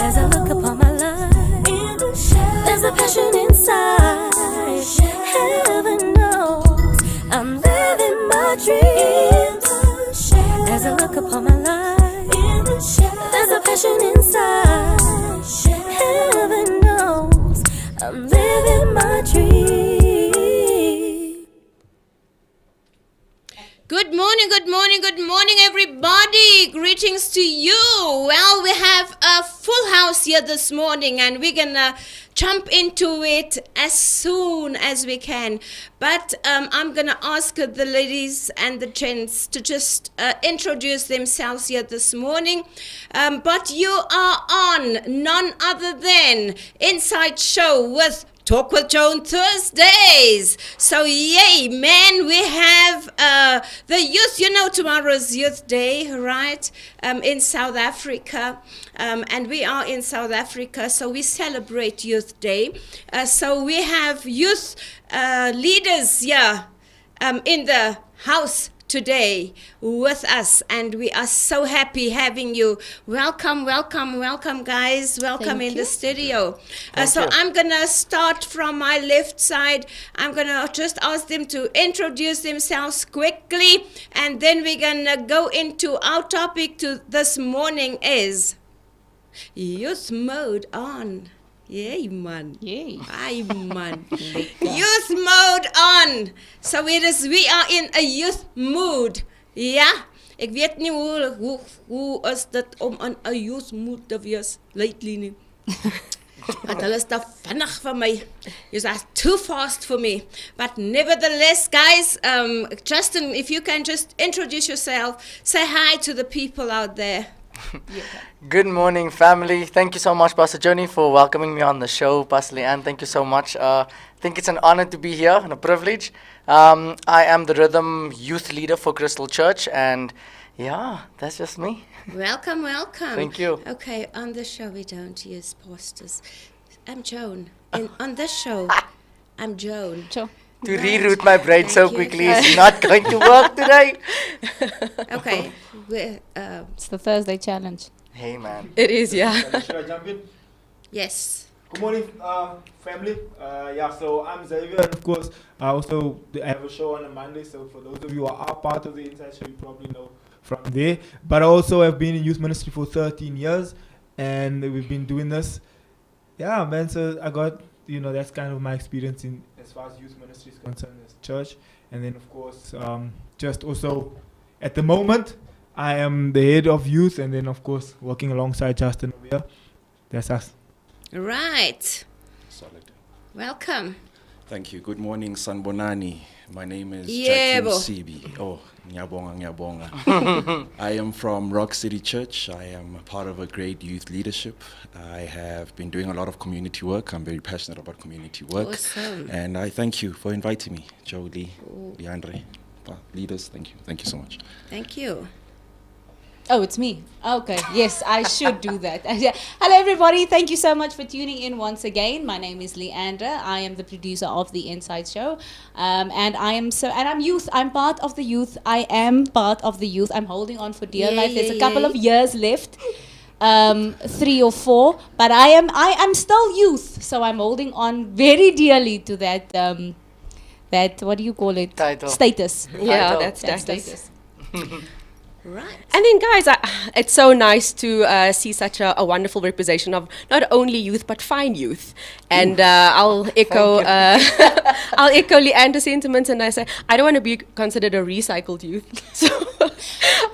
As I look upon my life, there's a passion inside. Heaven knows I'm living my dreams. As I look upon my life, there's a passion inside. Heaven knows I'm living my dreams. Good morning, good morning, good morning, everybody. Greetings to you. Well, we have a full house here this morning, and we're gonna jump into it as soon as we can. But I'm gonna ask the ladies and the gents to just introduce themselves here this morning. But you are on none other than Inside Show with Talk with Joan Thursdays. So yay, man, we have the youth, tomorrow's Youth Day, right? In South Africa. And we are in South Africa, so we celebrate Youth Day. So we have youth leaders here in the house today with us, and we are so happy having you. Welcome, welcome, welcome, guys. Welcome in the studio. So I'm gonna start from my left side. I'm gonna just ask them to introduce themselves quickly, and then we're gonna go into our topic to this morning is youth mode on. Yay, man. Yay. Ay, man. Youth mode on. So we are in a youth mood. Ja, ek weet nie hoe is dit om in 'n youth mood te wees lately nie. Want hulle is te vinnig vir my. You are too fast for me. But nevertheless, guys, Justin, if you can just introduce yourself, say hi to the people out there. Good morning, family. Thank you so much, Pastor Johnny, for welcoming me on the show. Pastor Leanne, thank you so much. I think it's an honor to be here and a privilege. I am the rhythm youth leader for Crystal Church, and yeah, that's just me. Welcome, welcome. Thank you. Okay, on the show we don't use pastors. I'm Joan, and on this show, I'm Joan. Sure. To reroute my brain Thank so you. quickly is not going to work today. Okay, It's the Thursday challenge. Hey, man. It is, yeah. Should I jump in? yes. Good morning, family. So I'm Xavier, and of course, I have a show on a Monday. So for those of you who are part of the Inside Show, you probably know from there. But I also have been in youth ministry for 13 years, and we've been doing this. Yeah, man. So I got, that's kind of my experience in as far as youth ministry is concerned as church, and then of course, just also at the moment, I am the head of youth, and then of course working alongside Justin over here. That's us. Right. Solid. Welcome. Thank you. Good morning, Sanbonani. My name is Yebo. Jackie Sibi. Oh, nyabonga. I am from Rock City Church. I am a part of a great youth leadership. I have been doing a lot of community work. I'm very passionate about community work. Awesome. And I thank you for inviting me, Jolie, Leandra, leaders. Thank you. Thank you so much. Thank you. Oh, it's me. Okay. Yes, I should do that. Hello, everybody. Thank you so much for tuning in once again. My name is Leandra. I am the producer of the Inside Show. And I'm youth. I'm part of the youth. I am part of the youth. I'm holding on for dear life. There's a couple of years left. 3 or 4. But I am still youth. So I'm holding on very dearly to that, what do you call it? Title. Status. Yeah, Title. that's That status. Right. And then, guys, it's so nice to see such a wonderful representation of not only youth but fine youth. And I'll echo Leandra's sentiments, and I say I don't want to be considered a recycled youth. So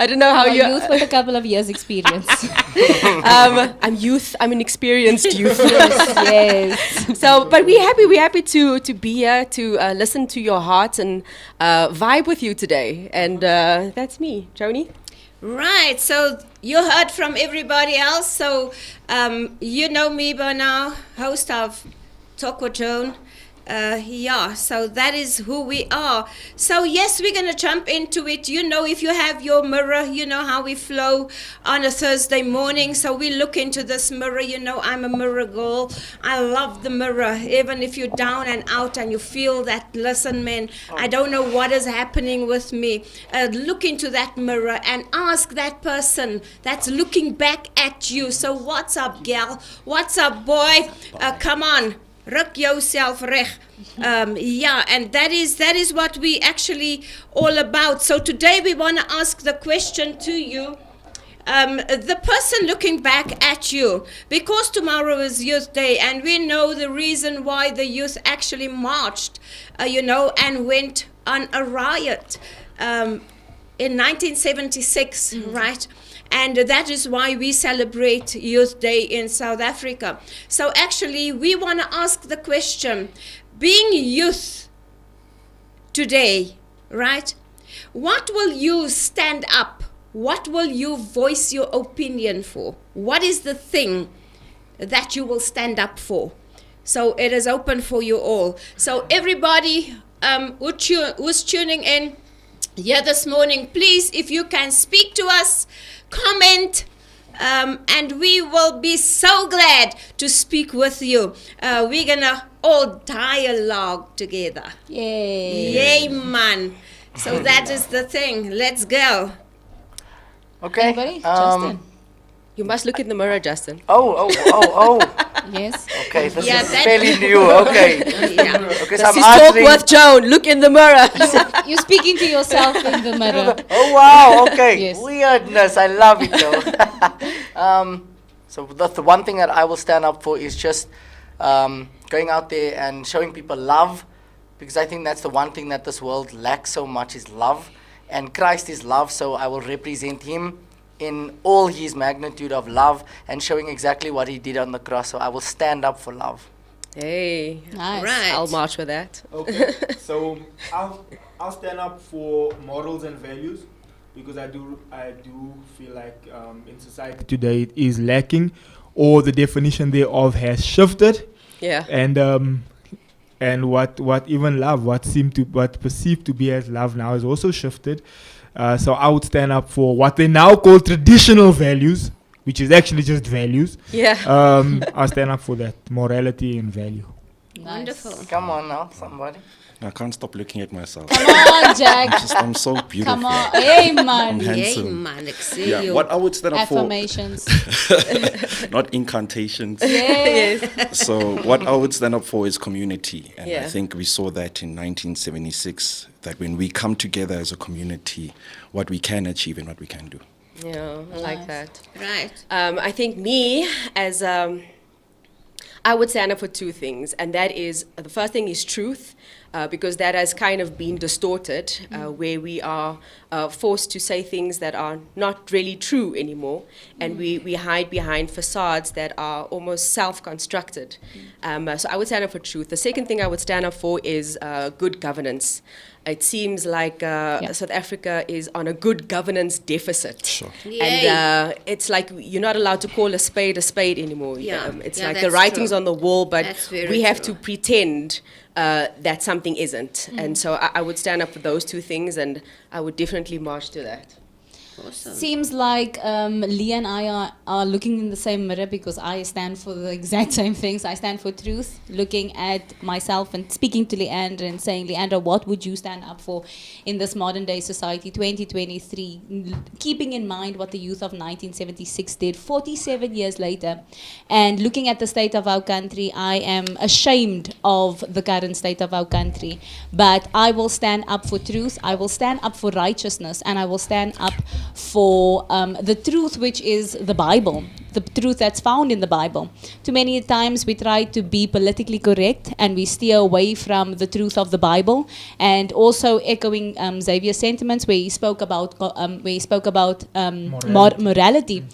I don't know how you. Youth with a couple of years' experience. I'm youth. I'm an experienced youth. Yes. So, but we're happy to be here to listen to your hearts and vibe with you today. And that's me, Joni. Right, so you heard from everybody else. So you know me by now, host of Talk with Joan. So that is who we are. So yes, we're going to jump into it. You know, if you have your mirror, you know how we flow on a Thursday morning. So we look into this mirror. You know, I'm a mirror girl. I love the mirror. Even if you're down and out and you feel that, listen, man, I don't know what is happening with me. Look into that mirror and ask that person that's looking back at you. So what's up, gal? What's up, boy? Come on. Ruk yourself reg. And that is what we actually all about. So today we want to ask the question to you, the person looking back at you, because tomorrow is Youth Day, and we know the reason why the youth actually marched, and went on a riot in 1976, right? And that is why we celebrate Youth Day in South Africa. So actually, we want to ask the question, being youth today, right? What will you stand up? What will you voice your opinion for? What is the thing that you will stand up for? So it is open for you all. So everybody who's tuning in here this morning, please, if you can speak to us, comment, and we will be so glad to speak with you. We're gonna all dialogue together. Yay, man. So that is the thing. Let's go. Okay. Anybody? Justin. You must look in the mirror, Justin. Oh. Yes. Okay, this Yeah, is that- fairly new. Okay. Yeah. Okay, so I'm This is talk answering. with Joan. Look in the mirror. You're speaking to yourself in the mirror. Oh wow, okay. Yes. Weirdness, I love it though. So the one thing that I will stand up for is just going out there and showing people love, because I think that's the one thing that this world lacks so much is love, and Christ is love, so I will represent him in all his magnitude of love and showing exactly what he did on the cross. So I will stand up for love. Hey, Nice. Right. I'll march with that. Okay, so I'll stand up for morals and values, because I do feel like in society today it is lacking, or the definition thereof has shifted, Yeah. and what even love, what perceived to be as love now has also shifted. So I would stand up for what they now call traditional values, which is actually just values. Yeah. I'll stand up for that, morality and value. Nice. Wonderful. Come on now, somebody. I can't stop looking at myself. Come on, Jack. I'm so beautiful. Come on. Hey, I'm man. Yay, handsome. man. Yeah, what I would stand up Affirmations. for, not incantations. Yeah. So what I would stand up for is community. And Yeah. I think we saw that in 1976, that when we come together as a community, what we can achieve and what we can do. Yeah, I like Nice. that. Right. I think me, as I would stand up for two things, and that is, the first thing is truth, because that has kind of been distorted, where we are forced to say things that are not really true anymore, and we hide behind facades that are almost self-constructed. So I would stand up for truth. The second thing I would stand up for is good governance. It seems like South Africa is on a good governance deficit. Sure. Yay. And it's like you're not allowed to call a spade anymore. Yeah. It's Yeah, like the that's writing's true. on the wall, but That's very we have true. to pretend that something isn't. And so I would stand up for those two things, and I would definitely march to that. Awesome. Seems like Lee and I are looking in the same mirror, because I stand for the exact same things. I stand for truth, looking at myself and speaking to Leandra and saying, Leandra, what would you stand up for in this modern day society, 2023, keeping in mind what the youth of 1976 did 47 years later, and looking at the state of our country. I am ashamed of the current state of our country, but I will stand up for truth, I will stand up for righteousness, and I will stand up for the truth, which is the Bible, the truth that's found in the Bible. Too many times we try to be politically correct and we steer away from the truth of the Bible. And also echoing Xavier's sentiments, where he spoke about morality.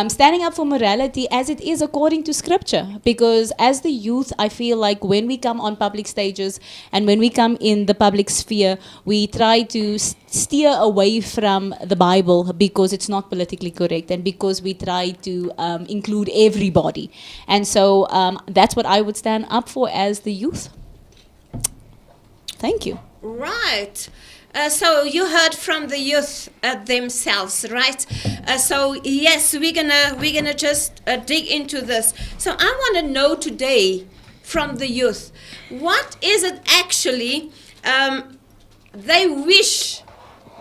Standing up for morality as it is according to Scripture, because as the youth, I feel like when we come on public stages and when we come in the public sphere, we try to steer away from the Bible because it's not politically correct, and because we try to include everybody. And so that's what I would stand up for as the youth. Thank you. Right. So you heard from the youth themselves, right? So yes, we're gonna just dig into this. So I want to know today from the youth, what is it actually they wish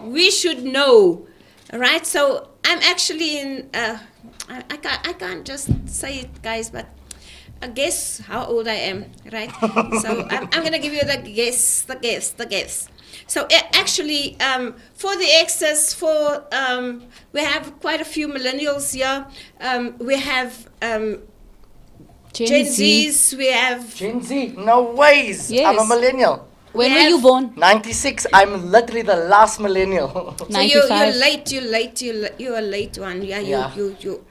we should know, right? So I'm actually in. I can't just say it, guys, but. Guess how old I am, right? So I'm gonna give you the guess. So actually, for the excess, we have quite a few millennials here. We have Gen Zs. We have Gen Z, no ways. I'm a Yes. millennial. When We were you have- born? 96. I'm literally the last millennial. so you're 95. late. You're a late one. Yeah, Yeah. you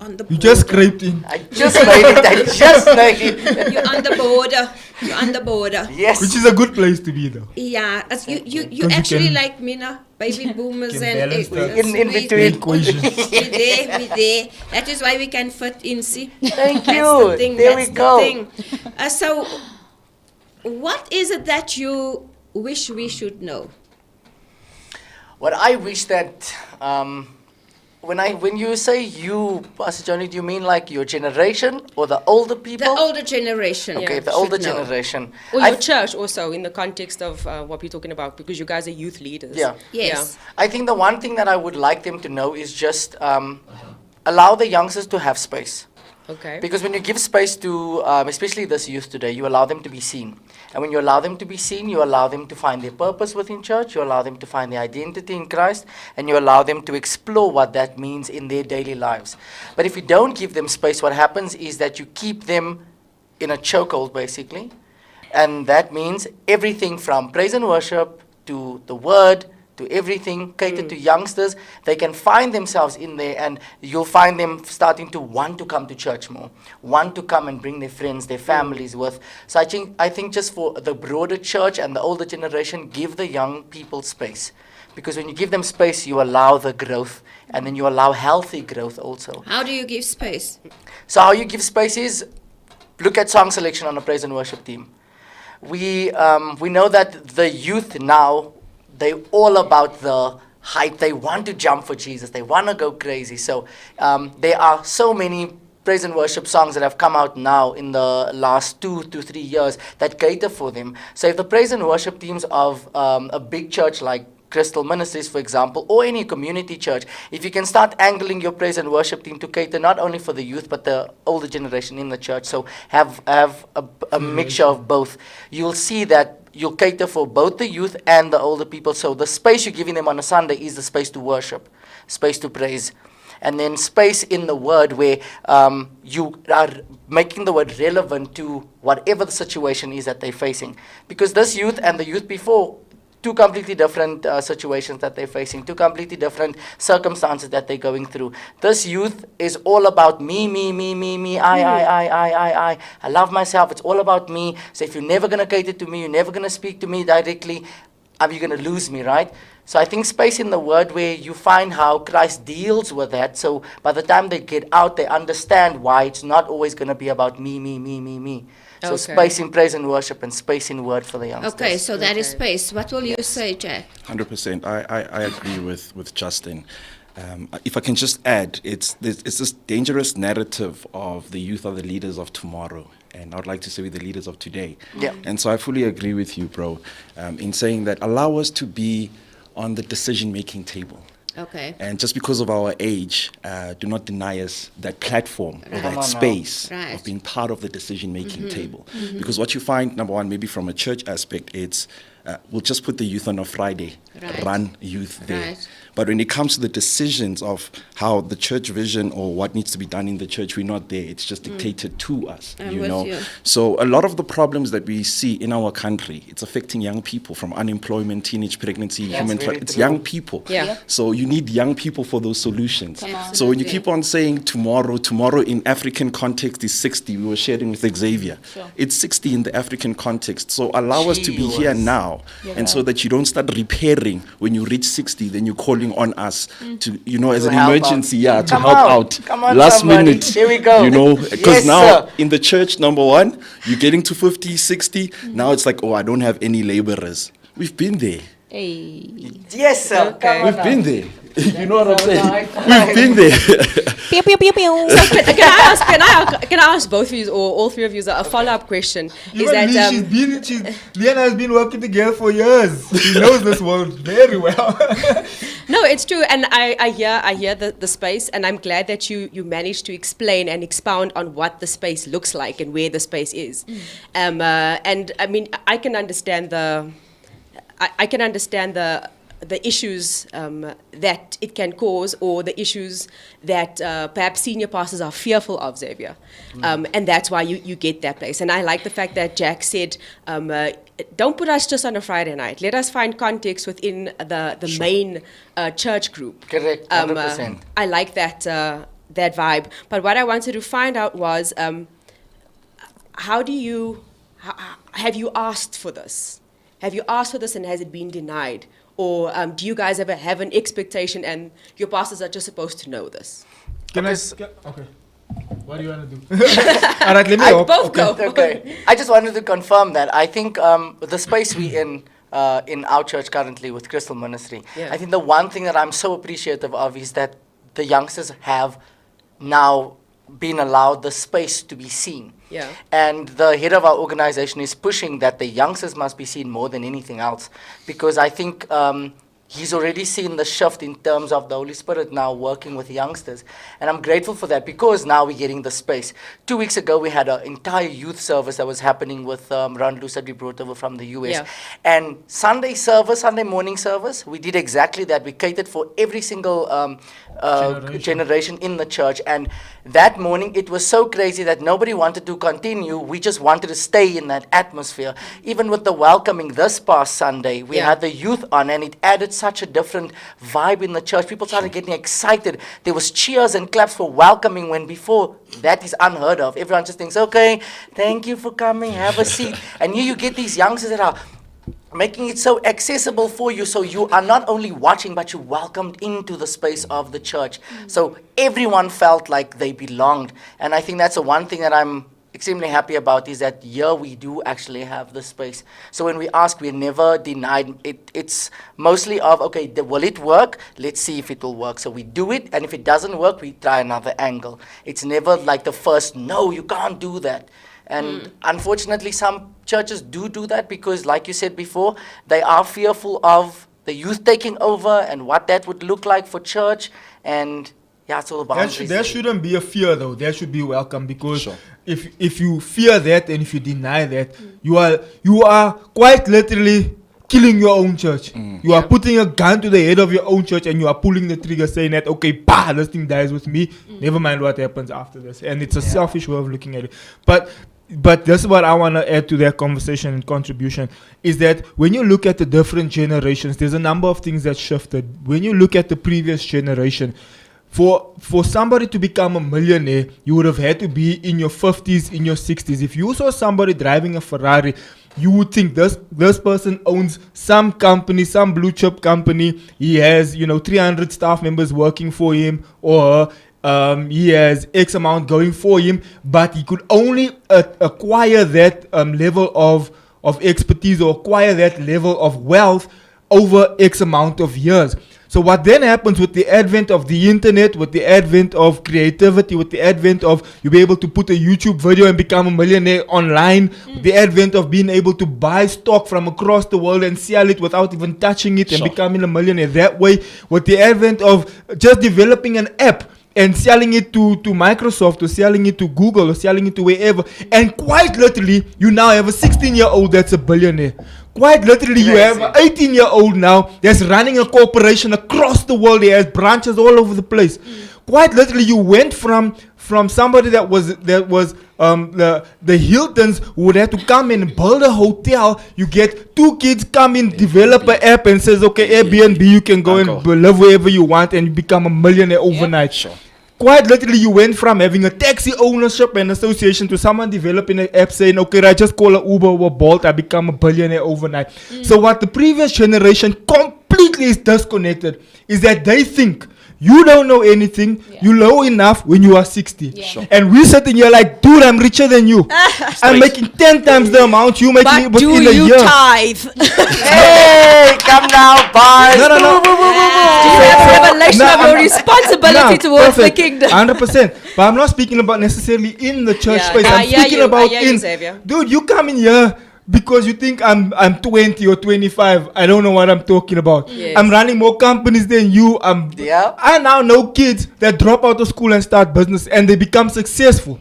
on the. You just border. scraped in, I just made it. I just made it. You're on the border. You're on the border. Yes. which is a good place to be though. Yeah, you 'Cause you actually can- like me now, baby boomers can and balance the- in between. Equation. We there. That is why we can fit in. See. Thank That's you. the thing. There that's we the go. thing. So, what is it that you wish we should know? What I wish that when you say you, Pastor Johnny, do you mean like your generation or the older people? The older generation. Okay, Yeah, the should older know. generation. Or I your church also, in the context of what we're talking about, because you guys are youth leaders. Yeah. Yes. I think the one thing that I would like them to know is just allow the youngsters to have space. Okay. Because when you give space to, especially this youth today, you allow them to be seen. And when you allow them to be seen, you allow them to find their purpose within church, you allow them to find their identity in Christ, and you allow them to explore what that means in their daily lives. But if you don't give them space, what happens is that you keep them in a chokehold, basically. And that means everything from praise and worship to the word, to everything catered to youngsters, they can find themselves in there, and you'll find them starting to want to come to church more, want to come and bring their friends, their families with. So I think just for the broader church and the older generation, give the young people space. Because when you give them space, you allow the growth, and then you allow healthy growth also. How do you give space? So how you give space is, look at song selection on a praise and worship team. We know that the youth now, they're all about the hype. They want to jump for Jesus. They want to go crazy. So there are so many praise and worship songs that have come out now in the last 2 to 3 years that cater for them. So if the praise and worship teams of a big church like Crystal Ministries, for example, or any community church, if you can start angling your praise and worship team to cater not only for the youth but the older generation in the church, so have a mixture of both, you'll see that you'll cater for both the youth and the older people. So the space you're giving them on a Sunday is the space to worship, space to praise, and then space in the word where you are making the word relevant to whatever the situation is that they're facing. Because this youth and the youth before, two completely different situations that they're facing, two completely different circumstances that they're going through. This youth is all about me, I love myself, it's all about me. So if you're never going to cater to me, you're never going to speak to me directly, you're going to lose me, right? So I think space in the word where you find how Christ deals with that. So by the time they get out, they understand why it's not always going to be about me. So Okay. space in praise and worship and space in word for the youngsters. Okay, so that is Okay. space. What will you say, Jack? 100%. I agree with Justin. If I can just add, it's this dangerous narrative of the youth are the leaders of tomorrow. And I would like to say we're the leaders of today. Yeah. And so I fully agree with you, bro, in saying that allow us to be on the decision-making table. Okay. And just because of our age, do not deny us that platform or Right. that Come on now. space Right. of being part of the decision-making table. Because what you find, number one, maybe from a church aspect, it's we'll just put the youth on a Friday, Right. run youth there. Right. But when it comes to the decisions of how the church vision or what needs to be done in the church, we're not there. It's just dictated to us, I'm you with know. you. So a lot of the problems that we see in our country, it's affecting young people, from unemployment, teenage pregnancy, That's human very it's true. young people. Yeah. Yeah. So you need young people for those solutions. Come on. So when you Absolutely. keep on saying tomorrow in African context is 60, we were sharing with Xavier. Sure. It's 60 in the African context. So allow us to be here Jeez. now now. And so that you don't start repairing when you reach 60, then you're calling on us to, as To an help emergency, out. to Come help on. out. Come on, Last somebody. minute. Here we go. Because Yes, now sir. in the church, number one, you're getting to 50, 60. Now it's like, I don't have any laborers. We've been there. Hey. Yes, sir. Okay. Come on We've now. been there. You know what I'm So saying? nice. We've been there. Pew, pew, pew, pew. Can I ask both of you or all three of you a follow-up question? Is Even that Lee, Leanna has been working together for years. She knows this world very well. no, it's true, and I hear the space, and I'm glad that you managed to explain and expound on what the space looks like and where the space is. And I mean, I can understand the issues that it can cause, or the issues that perhaps senior pastors are fearful of, Xavier. And that's why you get that place. And I like the fact that Jack said, don't put us just on a Friday night. Let us find context within the main church group. Correct, 100%. I like that vibe. But what I wanted to find out was, have you asked for this? Have you asked for this and has it been denied? Or do you guys ever have an expectation and your pastors are just supposed to know this? Okay. What do you want to do? All right, let me I both go. Okay. I just wanted to confirm that. I think the space we in our church currently with Crystal Ministry, Yeah. I think the one thing that I'm so appreciative of is that the youngsters have now been allowed the space to be seen. Yeah. And the head of our organization is pushing that the youngsters must be seen more than anything else, because I think he's already seen the shift in terms of the Holy Spirit now working with youngsters. And I'm grateful for that, because now we're getting the space. 2 weeks ago, we had an entire youth service that was happening with Ron Luce that we brought over from the US. Yeah. And Sunday morning service, we did exactly that. We catered for every single generation in the church. And that morning, it was so crazy that nobody wanted to continue. We just wanted to stay in that atmosphere. Even with the welcoming this past Sunday, we Yeah. had the youth on, and it added such a different vibe in the church. People started getting excited. There was cheers and claps for welcoming, when before that is unheard of. Everyone just thinks, okay, thank you for coming, have a seat. And here you get these youngsters that are making it so accessible for you, so you are not only watching, but you're welcomed into the space of the church. So everyone felt like they belonged. And I think that's the one thing that I'm extremely happy about, is that here we do actually have the space. So when we ask, we're never denied. It's mostly of, okay, will it work? Let's see if it will work. So we do it, and if it doesn't work, we try another angle. It's never like the first, no, you can't do that. And unfortunately, some churches do that, because, like you said before, they are fearful of the youth taking over and what that would look like for church. And yeah, it's all about There shouldn't be a fear, though. There should be welcome, because Sure. if you fear that and if you deny that, you are quite literally killing your own church. You are putting a gun to the head of your own church, and you are pulling the trigger, saying that, okay, this thing dies with me. Never mind what happens after this. And it's a selfish way of looking at it. But this is what I want to add to that conversation and contribution, is that when you look at the different generations, there's a number of things that shifted. When you look at the previous generation, for somebody to become a millionaire, you would have had to be in your 50s, in your 60s. If you saw somebody driving a Ferrari, you would think this person owns some company, some blue chip company. He has 300 staff members working for him, or he has X amount going for him, but he could only acquire that level of expertise, or acquire that level of wealth over X amount of years. So what then happens with the advent of the internet, with the advent of creativity, with the advent of you be able to put a YouTube video and become a millionaire online, with the advent of being able to buy stock from across the world and sell it without even touching it and becoming a millionaire that way, with the advent of just developing an app and selling it to Microsoft, or selling it to Google, or selling it to wherever. And quite literally, you now have a 16-year-old that's a billionaire. Quite literally, you have an 18-year-old now that's running a corporation across the world. He has branches all over the place. Quite literally, you went from somebody that was the Hiltons who would have to come and build a hotel. You get 2 kids come in, develop an app, and says, okay, Airbnb, you can go and live wherever you want, and you become a millionaire overnight. Sure. quite literally, you went from having a taxi ownership and association to someone developing an app saying, okay, I just call an Uber or Bolt, I become a billionaire overnight. So what the previous generation completely is disconnected is that they think you don't know anything, you know enough when you are 60. Yeah. Sure. And we sitting here like, dude, I'm richer than you. I'm making 10 times the amount you making But do within a you year. tithe? Hey, come now, boys. No. Do you have a revelation of your responsibility towards the perfect, kingdom? 100%. But I'm not speaking about necessarily in the church Yeah, space. I I'm hear speaking you, about I hear you, in. Xavier. Dude, you come in here because you think I'm 20 or 25. I don't know what I'm talking about. Yes. I'm running more companies than you. Yeah. I now know kids that drop out of school and start business and they become successful.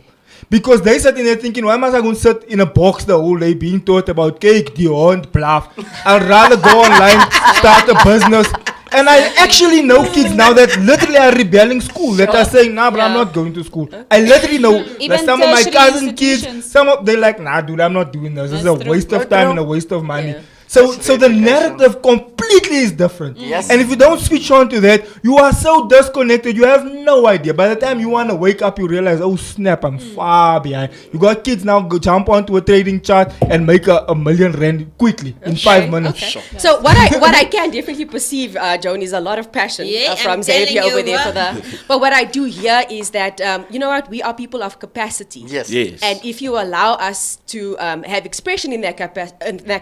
Because they sitting there thinking, why must I go and sit in a box the whole day being taught about cake, Dion, bluff? I'd rather go online, start a business. And I actually know kids now that literally are rebelling school, that are saying, nah, but I'm Yeah. not going to school. I literally know Even that some of my tertiary cousin kids, institutions. they're like, nah, dude, I'm not doing this. This is That's a true. waste of time and a waste of money. Yeah. So That's the verification. narrative completely is different. Yes. And if you don't switch on to that, you are so disconnected, you have no idea. By the time you want to wake up, you realize, oh snap, I'm far behind. You got kids now go jump onto a trading chart and make a million rand quickly in 5 minutes. Okay. So what I can definitely perceive, Joan, is a lot of passion Yeah, from I'm Xavier telling over you there for what. the. But what I do hear is that you know what, we are people of capacity. Yes. Yes. And if you allow us to have expression in that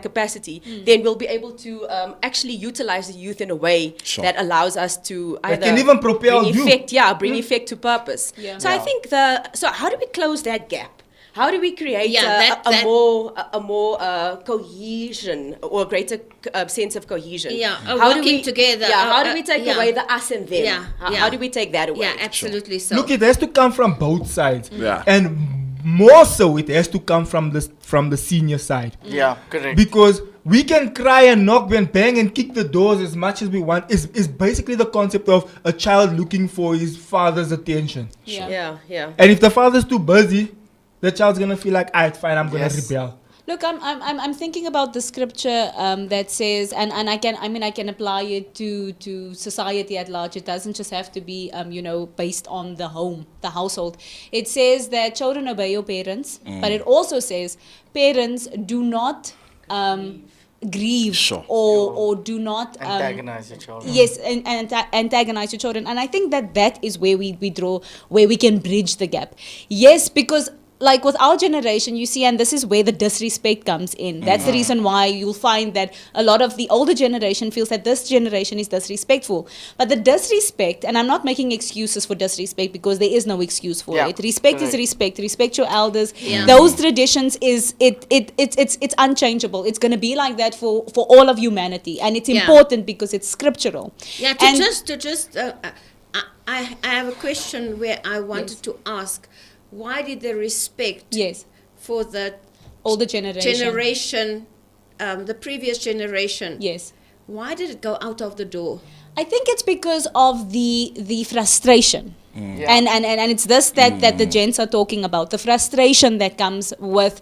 capacity, then we'll be able to actually utilize the youth in a way Sure. that allows us to That either can even propel bring you. effect, bring effect to purpose. Yeah. So I think so how do we close that gap? How do we create that- a more cohesion or a greater sense of cohesion? Yeah, How do working we- together. Yeah, how do we take yeah. away the us and them? Yeah, How, yeah. how do we take that away? Yeah, absolutely so. Look, it has to come from both sides. Yeah. And more so, it has to come from the senior side. Yeah, correct. Because we can cry and knock and bang and kick the doors as much as we want. Is basically the concept of a child looking for his father's attention. Yeah, yeah. And if the father's too busy, the child's gonna feel like, alright, fine, I'm gonna Yes. rebel. Look, I'm thinking about the scripture that says, and I can apply it to society at large. It doesn't just have to be based on the home, the household. It says that children obey your parents, but it also says parents do not grieve Sure. or do not Antagonize your children. Yes, and antagonize your children. And I think that is where we draw, where we can bridge the gap. Yes, because like with our generation, you see, and this is where the disrespect comes in. That's the reason why you'll find that a lot of the older generation feels that this generation is disrespectful. But the disrespect, and I'm not making excuses for disrespect because there is no excuse for Yeah, it. Respect is correct. respect. Respect your elders. Yeah. Those traditions it's unchangeable. It's going to be like that for all of humanity, and it's Yeah. important because it's scriptural. Yeah, And- I have a question where I wanted to ask, why did the respect Yes, for the older generation. the previous generation, Yes. why did it go out of the door? I think it's because of the frustration. Yeah. And it's this that the gents are talking about, the frustration that comes with,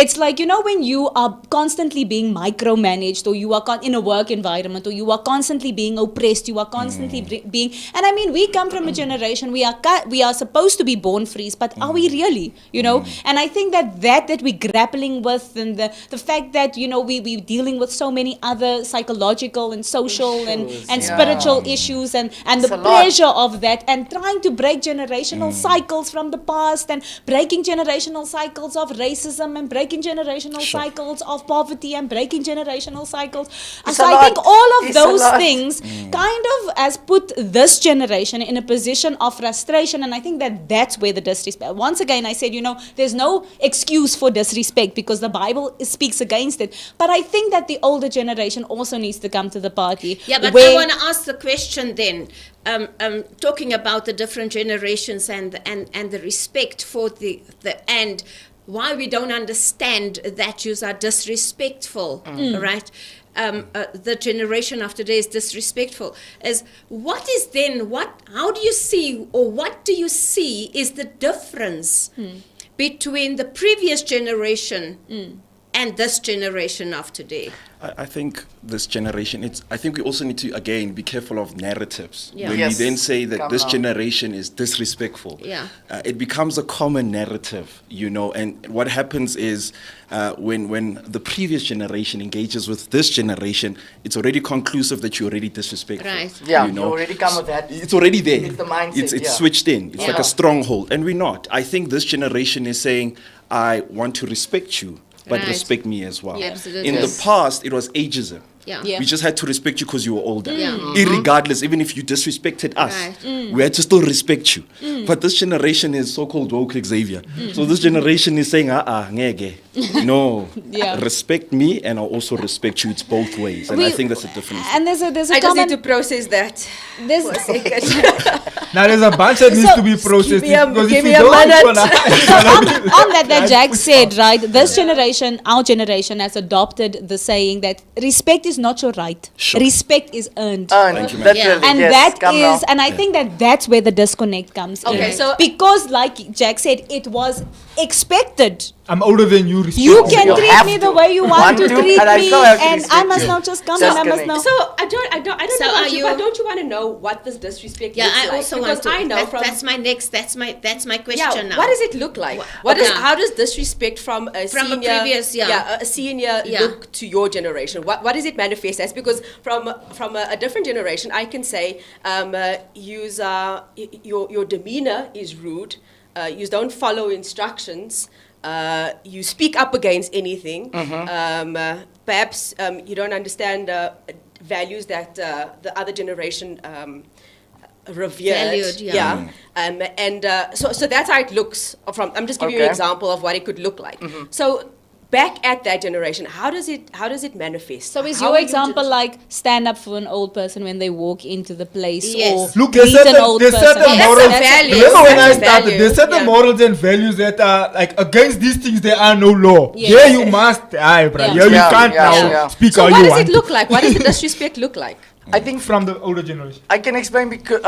it's like, when you are constantly being micromanaged, or you are in a work environment, or you are constantly being oppressed, you are constantly being, and I mean, we come from a generation, we are supposed to be born free, but are we really, and I think that we're grappling with, and the fact that, we're dealing with so many other psychological and social and yeah. spiritual issues, and It's the a lot. pressure of that, and trying to break generational cycles from the past, and breaking generational cycles of racism, and breaking generational cycles of poverty, and breaking generational cycles. It's So a I lot. think all of It's a those lot. things kind of has put this generation in a position of frustration, and I think that's where the disrespect. Once again, I said, there's no excuse for disrespect because the Bible speaks against it. But I think that the older generation also needs to come to the party. Yeah, but I where- want to ask the question then, talking about the different generations and the respect for the and why we don't understand that you are disrespectful, right? The generation of today is disrespectful. How do you see, or what do you see is the difference between the previous generation and this generation of today? I think this generation, I think we also need to, again, be careful of narratives. Yeah. When Yes. we then say that Come this on. generation is disrespectful, Yeah. it becomes a common narrative, and what happens is when the previous generation engages with this generation, it's already conclusive that you're already disrespectful. Right. Yeah, you already come with that. It's already there. It's the mindset, It's yeah. switched in. It's like Yeah. a stronghold, and we're not. I think this generation is saying, I want to respect you, but Right. respect me as well. Yeah, absolutely. In Yes. the past, it was ageism. Yeah. Yeah. We just had to respect you because you were older. Yeah. Irregardless, even if you disrespected us, Right. we had to still respect you. But this generation is so-called woke Xavier. So this generation is saying, ngeke. No, Yeah. respect me and I'll also respect you. It's both ways. And I think that's a difference. And there's a I just common need to process that. there's For a second. Now there's a bunch that needs to be processed. Because give if me you a don't, minute. it's gonna- on that Jack said, right? This generation, our generation, has adopted the saying that respect is not your right. Sure. Respect is earned. Thank you, ma'am. literally, And yes, that come is, now. and I think that's where the disconnect comes Okay, in. so- because, like Jack said, it was expected. I'm older than you. Respect You me. can You treat have me to. the way you want to to, treat and I me, still have to and I respect must you. not just come Just and I must connect. know. So I don't So know are about you, you- but don't you want to know what this disrespect Yeah, looks I like? also because want to. I know from That's my question yeah, now. what does it look like? Okay. How does disrespect from a From a senior, previous, yeah. a senior Yeah. look to your generation? What does it manifest as? Because from a different generation, I can say your demeanor is rude. You don't follow instructions. You speak up against anything. Perhaps you don't understand values that the other generation revered. Valued, yeah. So that's how it looks. I'm just giving you an Okay. example of what it could look like. So back at that generation, how does it manifest? So is How your are you example just- like stand up for an old person when they walk into the place, Yes. or Look, there's greet an certain, old there's person? certain That's morals. a value. Remember when I That's a started, value. there's certain Yeah. morals and values that are like against these things. There are no law. Yes. Here you must, aye, bro. Yeah. Here you Yeah, can't yeah, now yeah. speak So how what you does want. it look like? What does the disrespect look like? I think From the older generation. I can explain because,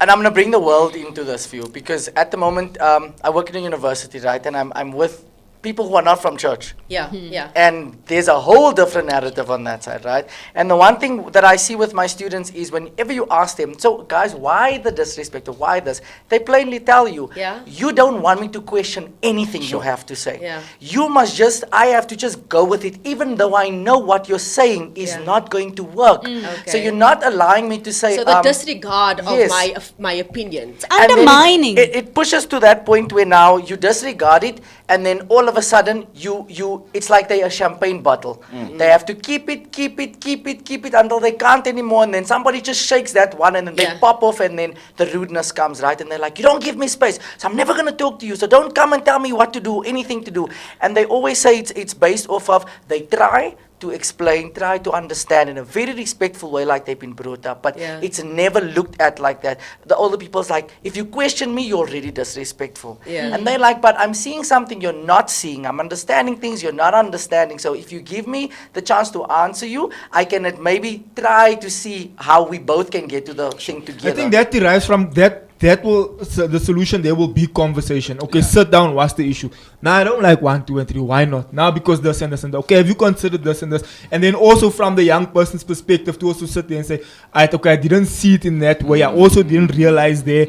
and I'm gonna bring the world into this view because at the moment I work in a university, right, and I'm with people who are not from church. Yeah, yeah. And there's a whole different narrative on that side, right? And the one thing that I see with my students is whenever you ask them, so guys, why the disrespect or why this? They plainly tell you, Yeah. you don't want me to question anything you have to say. Yeah. You must just, I have to just go with it, even though I know what you're saying is Yeah. not going to work. So Okay. you're not allowing me to say, So the disregard yes. of my opinion. and then Undermining. it pushes to that point where now you disregard it, and then all of a sudden it's like they're a champagne bottle. They have to keep it until they can't anymore, and then somebody just shakes that one, and then they Yeah. pop off, and then the rudeness comes, right? And they're like, you don't give me space, so I'm never gonna talk to you. So don't come and tell me what to do, anything to do. And they always say it's based off of they try to explain, try to understand in a very respectful way, like they've been brought up, but Yeah. it's never looked at like that. The older people's like, if you question me, you're already disrespectful. Yeah. And they're like, but I'm seeing something you're not seeing. I'm understanding things you're not understanding. So if you give me the chance to answer you, I can maybe try to see how we both can get to the thing together. I think that derives from that. That will the solution. There will be conversation. Okay, sit down. What's the issue? Now I don't like 1, 2, and 3. Why not? Now because this and this and that. Okay, have you considered this and this? And then also from the young person's perspective to also sit there and say, alright, okay, I didn't see it in that way. I also didn't realize there.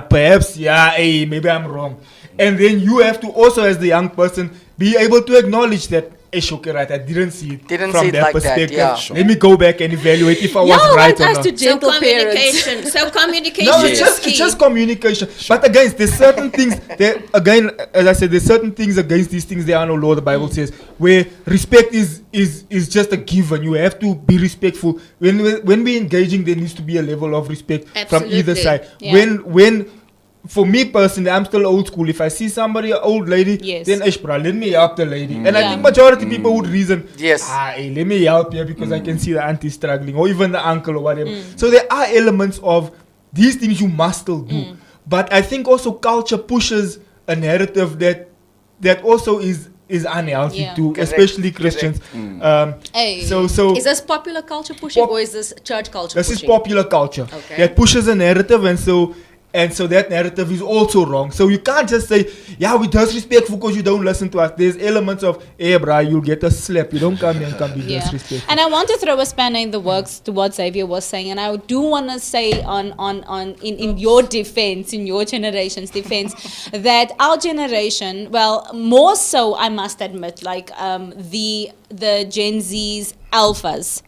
Perhaps hey, maybe I'm wrong. And then you have to also, as the young person, be able to acknowledge that. Okay, right, I didn't see it Didn't from see it that like that, perspective. yeah. Sure. Let me go back and evaluate if I was Y'all right want or us not. to gentle parents. So communication No, is it's key. just communication. But again, there's certain things that, again, as I said, there's certain things against these things there are no law, the Bible says, where respect is just a given. You have to be respectful. When we're engaging, there needs to be a level of respect from either Absolutely. side. Yeah. When for me personally, I'm still old school. If I see somebody, an old lady, Yes. then let me help the lady. And I Yeah. think majority people would reason, Yes. hey, let me help you because I can see the auntie struggling, or even the uncle or whatever. So there are elements of these things you must still do. But I think also culture pushes a narrative that also is unhealthy Yeah. to, Correct, especially Christians. Hey. So Is this popular culture pushing, or is this church culture this pushing? is popular culture Okay. that pushes a narrative, and so And so that narrative is also wrong. So you can't just say, yeah, we disrespectful because you don't listen to us. There's elements of, hey, bruh, you'll get a slap. You don't come here and be disrespectful. And I want to throw a spanner in the works to what Xavier was saying. And I do want to say in your defense, in your generation's defense, that our generation, well, more so, I must admit, like the Gen Z's alphas,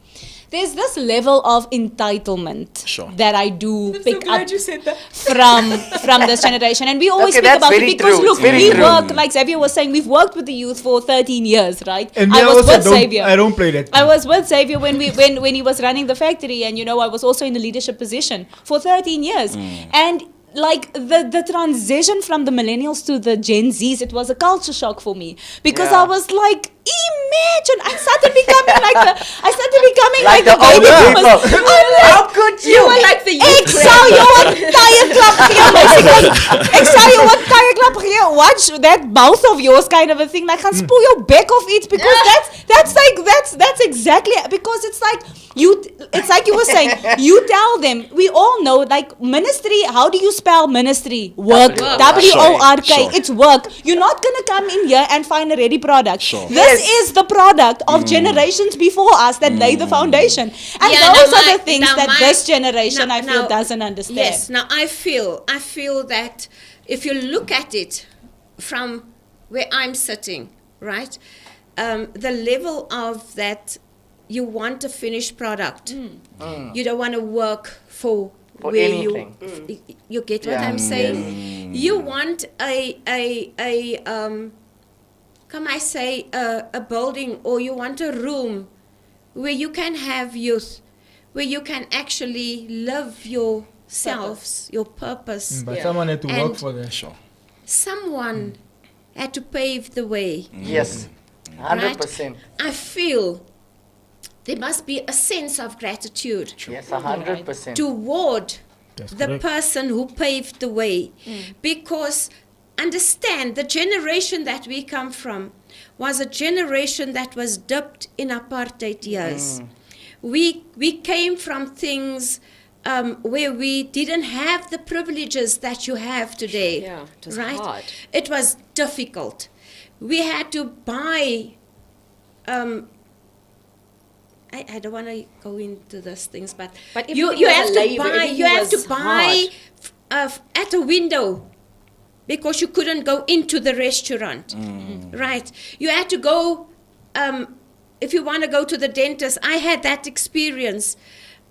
there's this level of entitlement that I do pick up from this generation. And we always speak about it because, look, we work, like Xavier was saying, we've worked with the youth for 13 years, right? And I was with Xavier. I don't play that. I was with Xavier when he was running the factory, and, you know, I was also in the leadership position for 13 years. And like the transition from the millennials to the Gen Zs, it was a culture shock for me, because I was like, imagine I started becoming like the baby boomers. How could you? You were like the youth. Exile your entire club here, basically. Exile your entire club here. Watch that mouth of yours, kind of a thing. Like, can spoil your back off it, because that's exactly, because it's like you were saying, you tell them, we all know, like, ministry, how do you spell ministry? Work. W-O-R-K. Sure. It's work. You're not going to come in here and find a ready product. This is the product of generations before us that laid the foundation. And those are the things that this generation, I feel, doesn't understand. Yes. Now, I feel that if you look at it from where I'm sitting, right, the level of that, you want a finished product. You don't want to work for where anything. You get what I'm saying? You want a building, or you want a room where you can have youth, where you can actually live yourselves, your purpose. But someone had to work for that. Someone had to pave the way. Yes, 100%. Right? I feel there must be a sense of gratitude. Yes, 100%. Toward the person who paved the way. Because understand, the generation that we come from was a generation that was dipped in apartheid years. We came from things where we didn't have the privileges that you have today. Yeah, it was right? hard. It was difficult. We had to buy. I don't want to go into these things, but you have to buy at a window, because you couldn't go into the restaurant, right? You had to go, if you want to go to the dentist. I had that experience.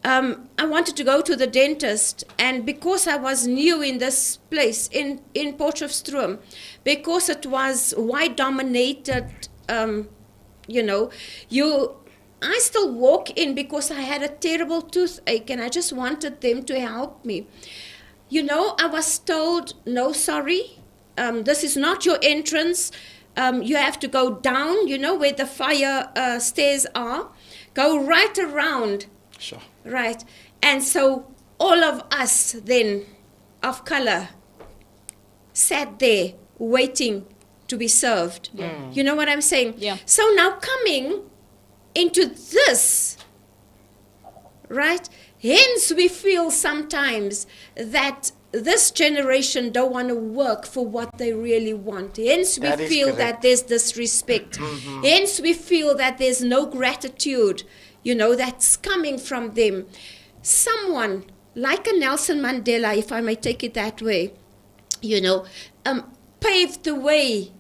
I wanted to go to the dentist, and because I was new in this place, in Potchefstroom, because it was white dominated, I still walk in because I had a terrible toothache, and I just wanted them to help me. I was told, no, sorry, this is not your entrance. You have to go down, where the fire stairs are. Go right around. Sure. Right. And so all of us then, of color, sat there waiting to be served. You know what I'm saying? Yeah. So now coming into this, right? Hence we feel sometimes that this generation don't want to work for what they really want. Hence we feel that there's disrespect. Hence we feel that there's no gratitude, that's coming from them. Someone like a Nelson Mandela, if I may take it that way, paved the way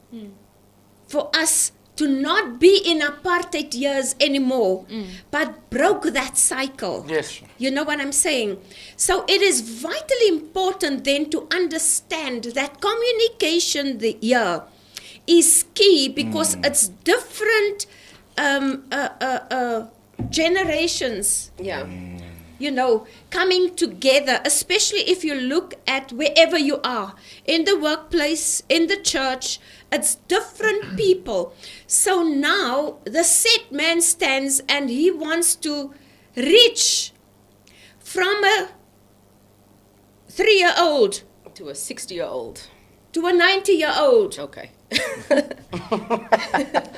for us to not be in apartheid years anymore, but broke that cycle. Yes. You know what I'm saying? So it is vitally important then to understand that communication here is key, because it's different generations. Yeah. Coming together, especially if you look at wherever you are, in the workplace, in the church, it's different people. So now the set man stands and he wants to reach from a 3-year-old To a 60-year-old. to a 90-year-old. Okay.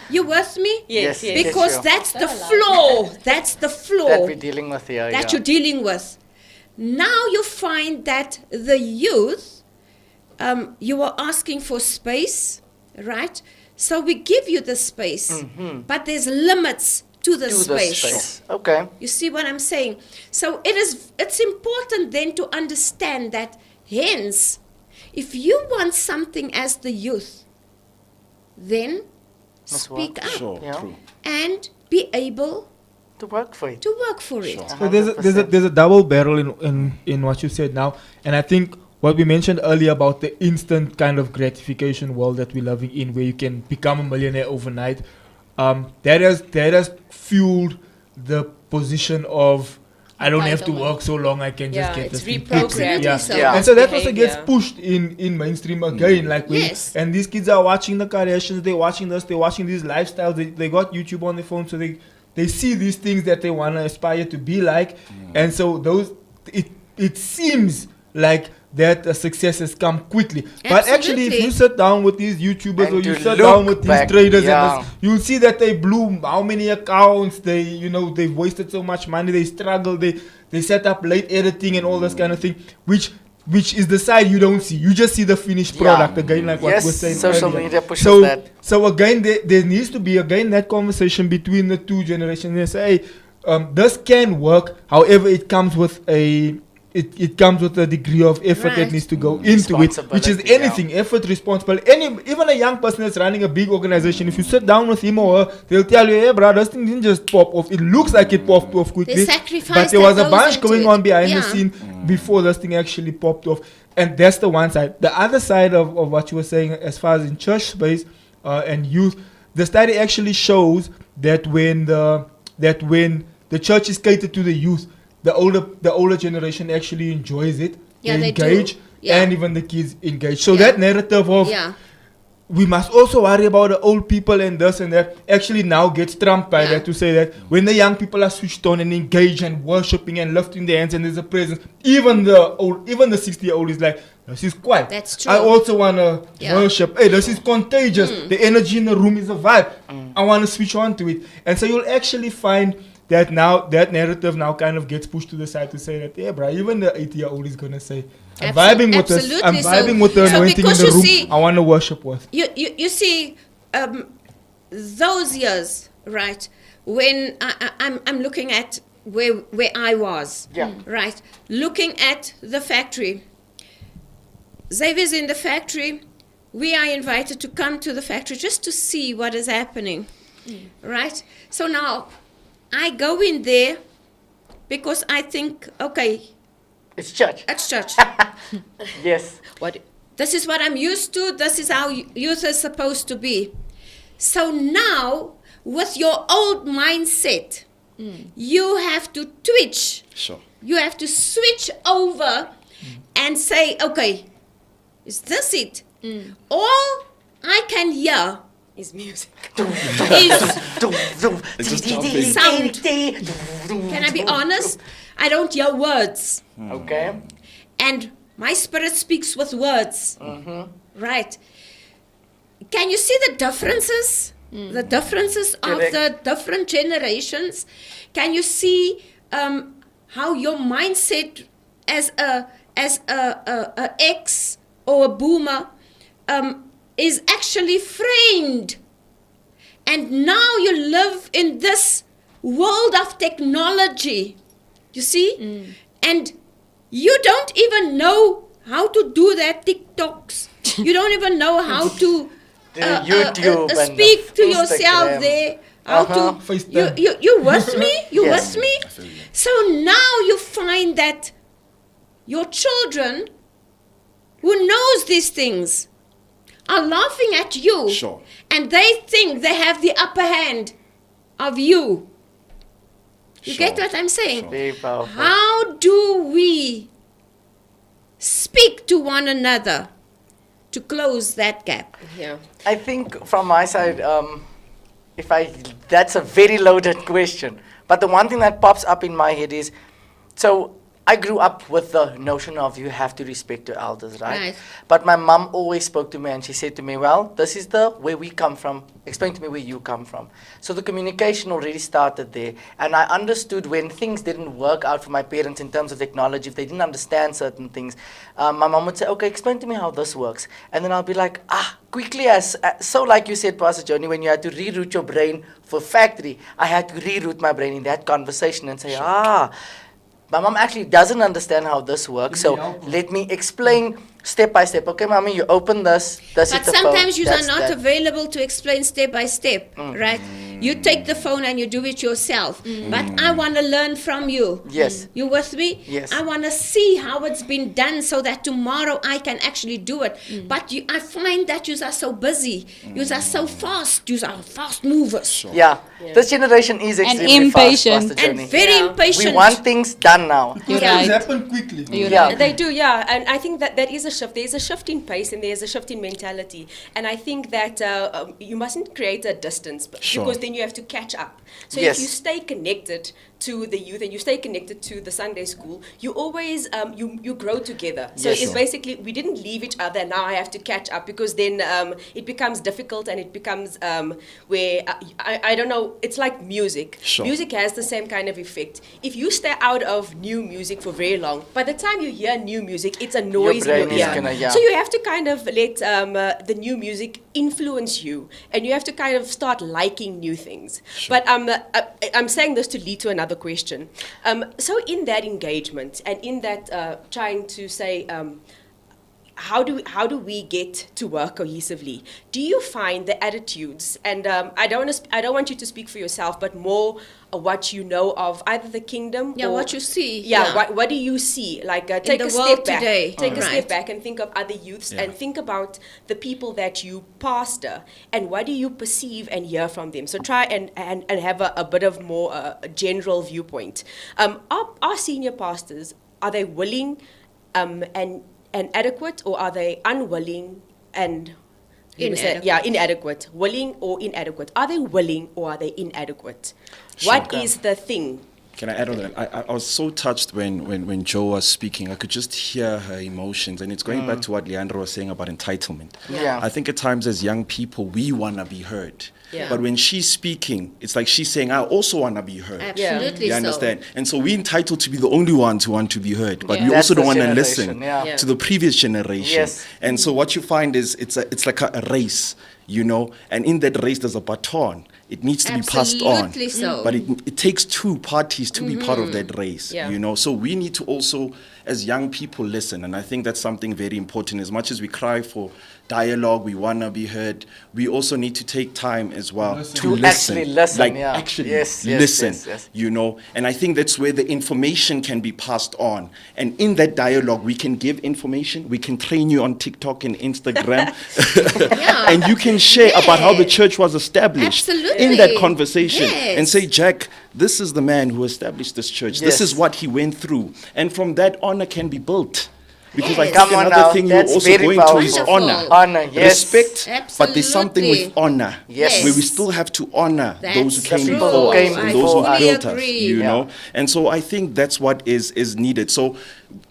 You with me? Yes, yes. Because sure. that's the flaw. That's the flaw That we're dealing with here. that you're dealing with. now you find that the youth, you are asking for space, right? So we give you the space, but there's limits to the space. Okay. You see what I'm saying? So it's important then to understand that, hence, if you want something as the youth, then Must speak work. up Sure, Yeah. true. and be able To work for it. to work for it. Sure. So there's a double barrel in what you said now, and I think what we mentioned earlier about the instant kind of gratification world that we're living in, where you can become a millionaire overnight, that has fueled the position of I don't have to work so long, I can just get it's this thing reprogrammed. quickly. so. Yeah. And so that also gets Behavior. pushed in mainstream again. Like when, Yes. and these kids are watching the Kardashians, they're watching this, they're watching these lifestyles, they got YouTube on their phone, so they see these things that they want to aspire to be like. And so it seems like that success has come quickly. But actually, if Absolutely. you sit down with these YouTubers And or you to sit look down with back, these traders, yeah. and this, you'll see that they blew how many accounts, they've wasted so much money, they struggle, they set up late editing and all this kind of thing, which is the side you don't see. You just see the finished product, again, like what Yes, we're saying social earlier. media pushes so, that. So again, there needs to be, again, that conversation between the two generations. They say, hey, this can work, however, it comes with a degree of effort that Right. needs to go into it, which is Responsibility, yeah. anything, effort, responsible. Even a young person that's running a big organization, if you sit down with him or her, they'll tell you, hey, bro, this thing didn't just pop off. It looks like it popped off quickly, The sacrifice but there that was a goes bunch into going it. on behind the Yeah. scene before this thing actually popped off. And that's the one side. The other side of what you were saying, as far as in church space and youth, the study actually shows that when the church is catered to the youth, the older generation actually enjoys it. Yeah, they do. engage, Yeah. and even the kids engage. So Yeah. that narrative of Yeah. we must also worry about the old people and this and that actually now gets trumped by Yeah. that, to say that when the young people are switched on and engaged and worshipping and lifting their hands and there's a presence, even the 60-year-old is like, this is quiet. That's true. I also want to Yeah. worship. Hey, this is contagious. The energy in the room is a vibe. I want to switch on to it. And so you'll actually find that now that narrative now kind of gets pushed to the side to say that, yeah, bro, even the 80-year-old is going to say, I'm vibing with this. I'm Absolutely. vibing with the So anointing in because the you room. see- I want to worship with. You see, those years, right? When I'm looking at where I was, Yeah. right? Looking at the factory. Xavier's in the factory. We are invited to come to the factory just to see what is happening, right? So now, I go in there because I think, okay, It's church. that's church. Yes. What? This is what I'm used to. This is how youth is supposed to be. So now, with your old mindset, you have to twitch. Sure. You have to switch over and say, okay, is this it? All I can hear Is music. is, It's just jumping. Sound. can I be honest? I don't hear words. Okay. And my spirit speaks with words. Right. Can you see the differences? The differences of Correct. the different generations? Can you see how your mindset as a X or a boomer is actually framed? And now you live in this world of technology. You see? And you don't even know how to do that TikToks. You don't even know how to The YouTube and speak to the yourself Instagram. there. How to FaceTime. you with me? You Yes. with me? So now you find that your children who knows these things are laughing at you. Sure. And they think they have the upper hand of you. You get Sure. what I'm saying? Sure. Very powerful. How do we speak to one another to close that gap? Yeah. I think from my side, that's a very loaded question. But the one thing that pops up in my head is, so I grew up with the notion of you have to respect your elders, right? Right. But my mom always spoke to me and she said to me, well, this is the where we come from. Explain to me where you come from. So the communication already started there. And I understood when things didn't work out for my parents in terms of technology, if they didn't understand certain things, my mom would say, okay, explain to me how this works. And then I'll be like, quickly so like you said, Pastor Johnny, when you had to reroute your brain for factory, I had to reroute my brain in that conversation and say, my mom actually doesn't understand how this works, so let me explain step by step. Okay, mommy, you open this. This But is the phone. sometimes you are That's not that. available to explain step by step, right? You take the phone and you do it yourself. But I want to learn from you. Yes. You with me? Yes. I want to see how it's been done so that tomorrow I can actually do it. But I find that you are so busy. You are so fast. You are fast movers. Yeah. This generation is extremely impatient. fast, Pastor And Johnny. very impatient. We want things done now. You're Things right. happen quickly. You're Yeah. right. They do, yeah, and I think that is a shift. There's a shift in pace and there's a shift in mentality, and I think that you mustn't create a distance because then you have to catch up. So Yes. if you stay connected to the youth and you stay connected to the Sunday school, you always you grow together. So Yes. it's basically we didn't leave each other, and now I have to catch up because then it becomes difficult and it becomes where I don't know. It's like music. Sure. Music has the same kind of effect. If you stay out of new music for very long, by the time you hear new music, it's a noise in brain your is ear. gonna- yeah. So you have to kind of let the new music influence you, and you have to kind of start liking new things. But I'm saying this to lead to another question. So in that engagement and in that trying to say, how do we get to work cohesively? Do you find the attitudes, and I don't want you to speak for yourself, but more what you know of either the kingdom Yeah, or what you see. yeah, What do you see? Like take the a world step back. today. Take a Right. step back and think of other youths and think about the people that you pastor and what do you perceive and hear from them. So try and have a bit of more general viewpoint. Our senior pastors, are they willing and adequate, or are they unwilling and inadequate? Willing or inadequate? Are they willing or are they inadequate? What is the thing? Can I add on that? I was so touched when Jo was speaking. I could just hear her emotions. And it's going back to what Leandra was saying about entitlement. Yeah. I think at times as young people, we want to be heard. Yeah. But when she's speaking, it's like she's saying, I also want to be heard. Absolutely You so. understand? And so we're entitled to be the only ones who want to be heard. But Yeah. we That's also the don't want to generation, listen yeah. to the previous generation. Yes. And so what you find is it's like a race, you know? And in that race, there's a baton. It needs to be passed on. Absolutely so. But it takes two parties to be part of that race, Yeah. you know? So we need to also, as young people, listen. And I think that's something very important. As much as we cry for dialogue, we want to be heard, we also need to take time as well to To listen. actually listen, Like, yeah. actually Yes, yes, listen, yes, yes. you know? And I think that's where the information can be passed on. And in that dialogue, we can give information. We can train you on TikTok and Instagram. Yeah. And you can share about how the church was established in Absolutely. that conversation. Yes. And say, Jack, this is the man who established this church. This Yes. is what he went through. And from that, honor can be built. Because I Yes. think Come on another now, thing you're that's also very going to is powerful. honor. Honor, yes. Respect, but there's something Absolutely. with honor. Yes. Where we still have to honor That's those who came true. before Came us and I those who before us. built us, agree. you Yeah. know. And so I think that's what is needed. So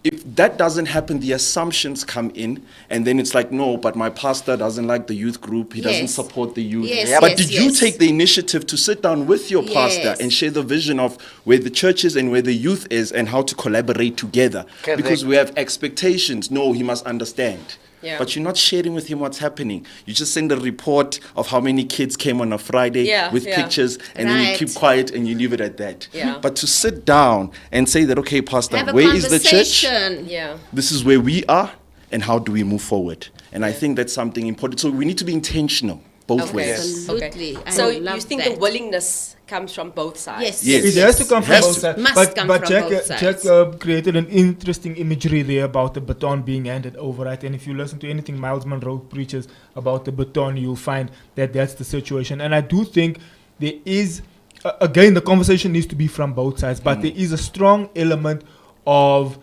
if that doesn't happen, the assumptions come in, and then it's like, no, but my pastor doesn't like the youth group. He doesn't Yes. support the youth. Yes, Yep. But yes, did you yes. take the initiative to sit down with your pastor Yes. and share the vision of where the church is and where the youth is and how to collaborate together? Correct. Because we have expectations. No, he must understand. Yeah. But you're not sharing with him what's happening. You just send a report of how many kids came on a Friday with pictures, and then you Right. keep quiet and you leave it at that. Yeah. But to sit down and say that, okay, Pastor, Have a where is the church? conversation. Yeah. This is where we are, and how do we move forward? And I think that's something important. So we need to be intentional both Okay. ways. Absolutely. I So you love think the that. willingness comes from both sides? Yes. Yes. It has to come from Has both to. sides. Must but come but from Jack, both sides. Jack created an interesting imagery there about the baton being handed over, right? And if you listen to anything Miles Monroe preaches about the baton, you'll find that that's the situation. And I do think there is, again, the conversation needs to be from both sides, but there is a strong element of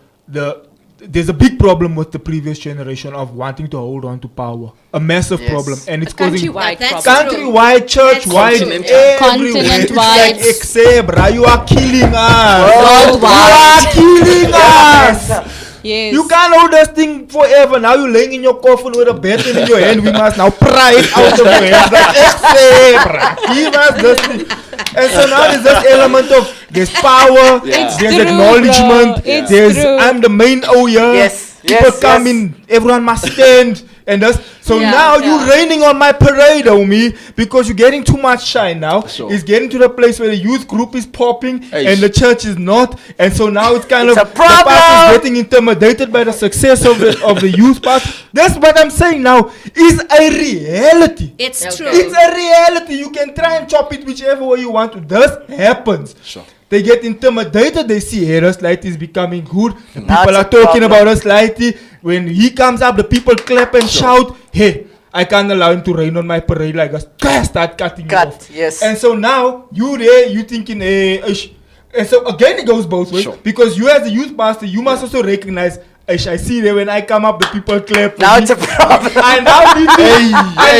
there's a big problem with the previous generation of wanting to hold on to power. A massive Yes. problem, and it's A causing countrywide That's problem. true. countrywide, church-wide, Continental. everywhere. It's like, Continent-wide. Xavier, you are killing us. Worldwide. You are killing us. Yes. You can't hold this thing forever. Now you're laying in your coffin with a baton in your hand. We must now pry it out of your hands. Like, Xavier, give us this thing. And so now there's this element of there's power, It's there's true, acknowledgement, bro. It's there's true. I'm the main here. Yes, People yes, come yes. in, everyone must stand. And that's so Yeah, now yeah. you're raining on my parade, homie, because you're getting too much shine now. Sure. It's getting to the place where the youth group is popping Eish. and the church is not. And so now it's kind It's of a the pastor's problem. getting intimidated by the success of the youth part. That's what I'm saying now. Is a reality. It's Okay. true. It's a reality. You can try and chop it whichever way you want to. This happens. Sure. They get intimidated. They see hey, this light is becoming good. The That's people a are talking problem. about us lighty. When he comes up, the people clap and shout, hey, I can't allow him to rain on my parade like us. Start cutting you Cut, off. yes. And so now, you there, you thinking, and so again, it goes both ways. Sure. Because you as a youth pastor, you must also recognize, I see that when I come up, the people clap. for Now me. it's a problem. I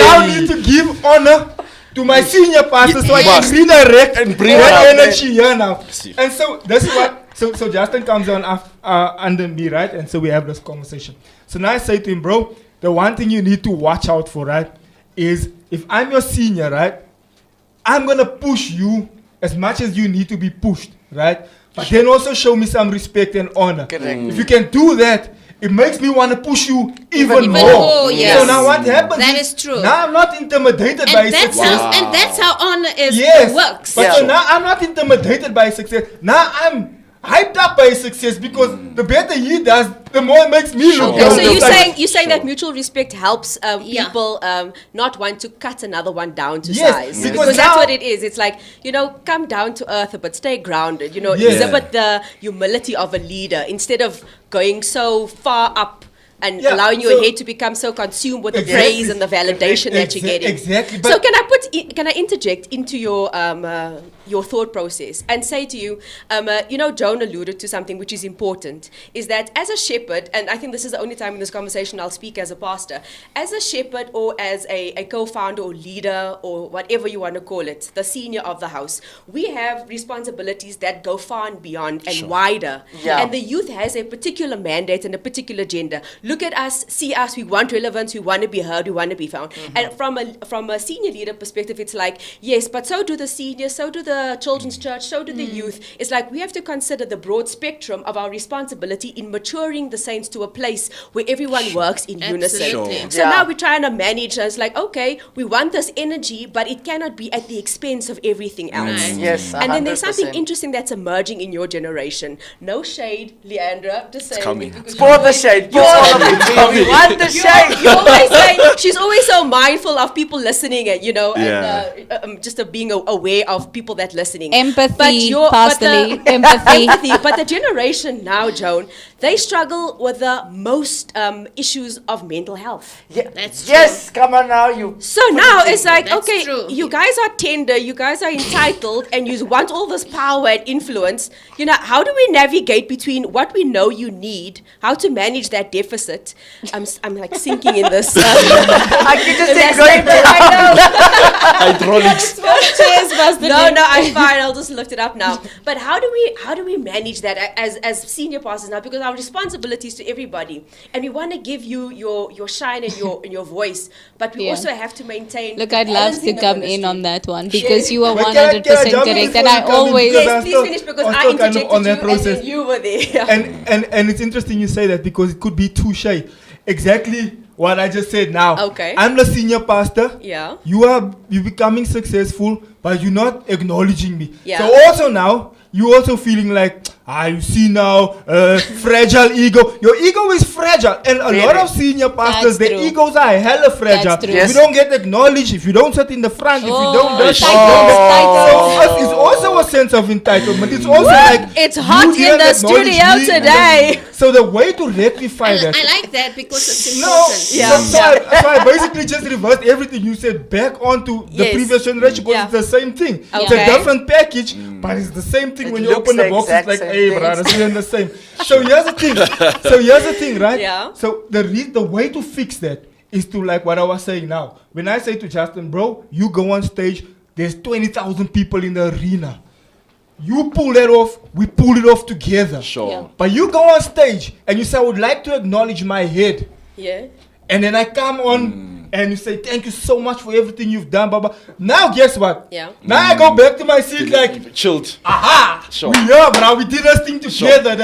now need to give honor to my senior pastor so I can redirect and bring that it out energy here now. See. And so this is what so Justin comes on under me, right? And so we have this conversation. So now I say to him, bro, the one thing you need to watch out for, right, is if I'm your senior, right, I'm gonna push you as much as you need to be pushed, right? But then also show me some respect and honor. Correct. If you can do that, it makes me want to push you even more. more, yes. So now what happens? That is true. Now I'm not intimidated by And that's success. how and that's how honor is Yes, works. but Yeah. so now I'm not intimidated by success. Now I'm hyped up by success because the better he does, the more it makes me look Okay, good. so It's like- you're saying that mutual respect helps Yeah. people not want to cut another one down to Yes, size, because because that's now- what it is. It's like, come down to earth but stay grounded. Yes. Exhibit the humility of a leader instead of going so far up and Yeah, allowing your so- head to become so consumed with the Exactly. praise and the validation that you're getting. Exactly. So But can I interject into your thought process and say to you, Joan alluded to something which is important, is that as a shepherd, and I think this is the only time in this conversation I'll speak as a pastor, as a shepherd or as a co-founder or leader or whatever you want to call it, the senior of the house, we have responsibilities that go far and beyond and wider. Yeah. And the youth has a particular mandate and a particular agenda. Look at us, see us, we want relevance, we want to be heard, we want to be found. And from a senior leader perspective, it's like, yes, but so do the seniors, so do the children's church, so do the youth. It's like we have to consider the broad spectrum of our responsibility in maturing the saints to a place where everyone works in unison. Absolutely. Sure. So Yeah. now we're trying to manage, and it's like, okay, we want this energy, but it cannot be at the expense of everything else. Right. Yes, And then there's something 100%. interesting that's emerging in your generation. No shade, Leandra, just saying. coming. it because Pour you the always- shade. you Pour always- all of it. We want the shade. you always say she's always so mindful of people listening, and just of being aware of people that listening. Empathy, but Pastor the- Lee, empathy. But the generation now, Joan, they struggle with the most issues of mental health. Yeah. That's Yes, come on now, you. So now it's like, That's okay, true. you guys are tender, you guys are entitled, and you want all this power and influence. How do we navigate between what we know you need, how to manage that deficit? I'm like sinking in this. I can just say That's going like- I know. Hydraulics. Cheers, Pastor No, Lee. no, I'm fine. I'll just lift it up now. But how do we manage that as senior pastors now? Because our responsibility is to everybody, and we want to give you your shine and your voice, but we Yeah. also have to maintain. Look, I'd love balance to in the come ministry. in on that one because you are But can I 100% jump in correct, before and I you come in? always. Because Yes, I'm please still- finish because I'm I still kind of interjected on that you and process. then you were there. And it's interesting you say that because it could be touche. Exactly what I just said now. Okay. I'm the senior pastor. Yeah. You're becoming successful, but you're not acknowledging me. Yeah. So also now you also feeling like you see now fragile ego. Your ego is fragile, and a lot of senior pastors, That's their true. egos are hella fragile. That's true. If you don't get acknowledged, if you don't sit in the front, if you don't do titles. it's also a sense of entitlement. It's also like It's you hot in didn't the acknowledge studio me. today. So the way to rectify that. I like that because it's No, important. Yeah. so I basically just reversed everything you said back onto the Yes. previous generation because Yeah. it's the same thing. It's Okay. a different package, but it's the same thing It when you looks open the the box. It's exact like, same. Hey, brother, we're in the same. So here's the thing, right? Yeah. So the way to fix that is to, like what I was saying now. When I say to Justin, bro, you go on stage, there's 20,000 people in the arena. You pull that off, we pull it off together. Sure. Yeah. But you go on stage and you say, I would like to acknowledge my head. Yeah. And then I come on and you say, thank you so much for everything you've done, blah. Now guess what? Yeah. Now I go back to my seat like, Chilled. aha, Sure. we here, bro, we did this thing together,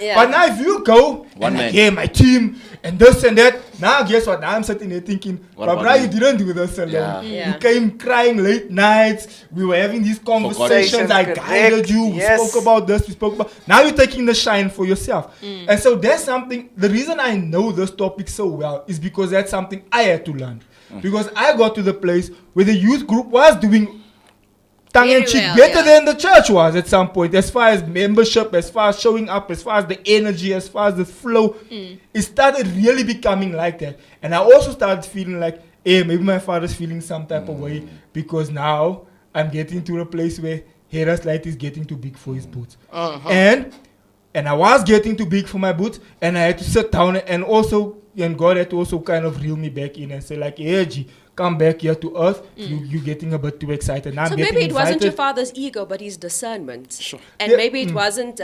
Yeah. But now if you go, One and man. like, yeah, my team, and this and that, now guess what? Now I'm sitting there thinking, What but about bro, me? you didn't do this alone. Yeah. Yeah. You came crying late nights, we were having these conversations, I Correct. guided you, we Yes. spoke about this, we spoke about, now you're taking the shine for yourself. And so that's something, the reason I know this topic so well is because that's something I had to learn. Because I got to the place where the youth group was doing tongue in Very cheek well, better yeah. than the church was at some point, as far as membership, as far as showing up, as far as the energy, as far as the flow. It started really becoming like that. And I also started feeling like, hey, maybe my father's feeling some type of way because now I'm getting to a place where Hera's light is getting too big for his boots. And I was getting too big for my boots, and I had to sit down and God had to also kind of reel me back in and say like, hey, G, come back here to earth. You're getting a bit too excited. Now So I'm getting maybe it wasn't your excited. father's ego, but his discernment. Sure. And Yeah, maybe it wasn't.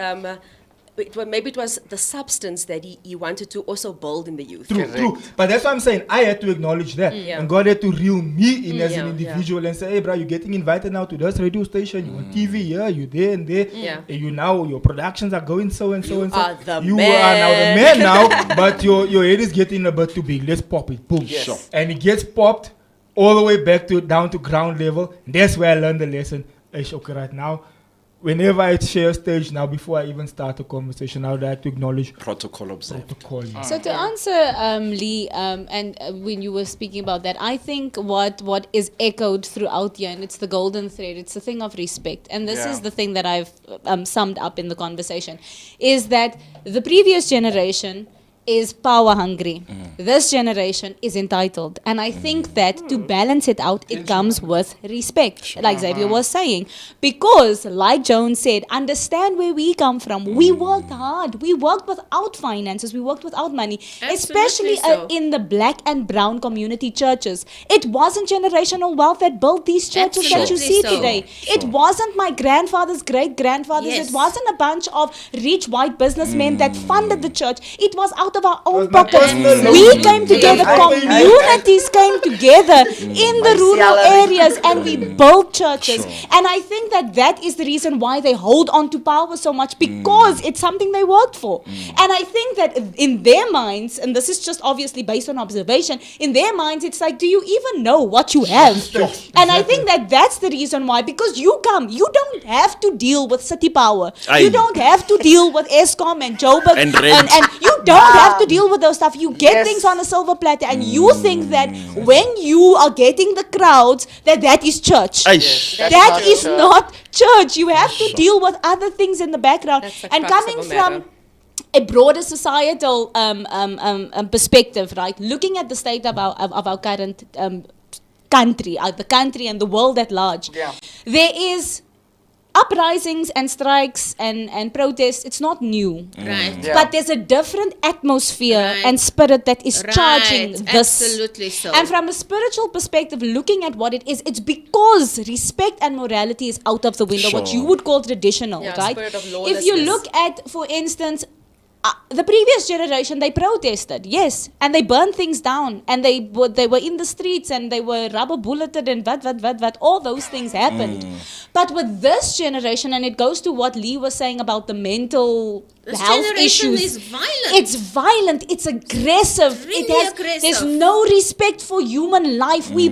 Maybe it was the substance that he wanted to also build in the youth. True. But that's what I'm saying. I had to acknowledge that. Yeah. And God had to reel me in as Yeah, an individual and say, hey, bro, you're getting invited now to this radio station. You're on TV, yeah, you're there and there. Yeah. And you now, your productions are going so and so and so. are the You man. are now the man now, but your head is getting a bit too big. Let's pop it. Boom. Yes. Sure. And it gets popped all the way back to down to ground level. That's where I learned the lesson. Okay, right now, whenever I share a stage now, before I even start a conversation, I would like to acknowledge Protocol observed. protocol. So to answer Lee, and when you were speaking about that, I think what is echoed throughout here, and it's the golden thread, it's the thing of respect. And this Yeah. is the thing that I've summed up in the conversation, is that the previous generation is power hungry. This generation is entitled. And I think that to balance it out, it comes with respect, like Xavier was saying. Because, like Joan said, understand where we come from. We worked hard. We worked without finances. We worked without money. Especially so. in the black and brown community churches. It wasn't generational wealth that built these churches that you Absolutely see so. today. It wasn't my grandfather's great-grandfathers. Yes. It wasn't a bunch of rich white businessmen that funded the church. It was out of our own was my pockets. personal We loan. came together, communities came together in the rural salary. areas, and we built churches. And I think that is the reason why they hold on to power so much, because it's something they worked for. And I think that in their minds, and this is just obviously based on observation, in their minds it's like, do you even know what you have? And I think that's the reason why, because you don't have to deal with city power. Aye. You don't have to deal with ESCOM and Joburg, And rent. and you don't have to deal with those stuff. You get Yes. things on a silver platter, and you think that when you are getting the crowds, that is church. Aish. That's That not is church. not church. You have to deal with other things in the background. That's the And crux coming of the from matter. a broader societal perspective, right? Looking at the state of our current country, the country and the world at large, Yeah. there is uprisings and strikes and protests. It's not new. Right. Yeah. But there's a different atmosphere Right. and spirit that is Right, charging this. absolutely so. And from a spiritual perspective, looking at what it is, it's because respect and morality is out of the window, what Sure. you would call traditional, Yeah, right? spirit of If you lawlessness. look at, for instance, the previous generation, they protested, yes, and they burned things down, and they were in the streets, and they were rubber bulleted, and what, all those things happened. But with this generation, and it goes to what Lee was saying about the mental This health generation issues. is violent. It's violent. It's aggressive. Really aggressive. There's no respect for human life. We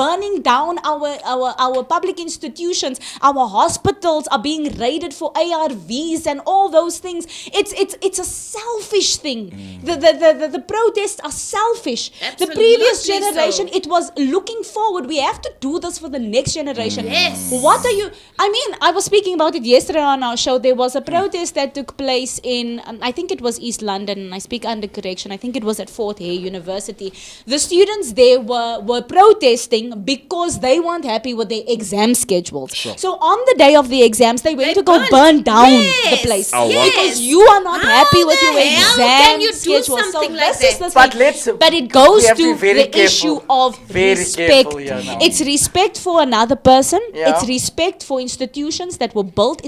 burning down our public institutions. Our hospitals are being raided for ARVs and all those things. It's a selfish thing. The protests are selfish. The previous Absolutely generation, so. it was looking forward. We have to do this for the next generation. Yes. What are you? I mean, I was speaking about it yesterday on our show. There was a protest that took place case in, I think it was East London, and I speak under correction, I think it was at Fort Hare University. The students there were protesting because they weren't happy with their exam schedules. So on the day of the exams, they went to go burn down the place. Oh, wow. Because you are not happy with your the hell exam can you do schedule. something So like this is that? the But thing. let's- It goes we have to to be very the careful. issue of Very respect. careful here now. It's respect for another person. Yeah. It's respect for institutions that were built.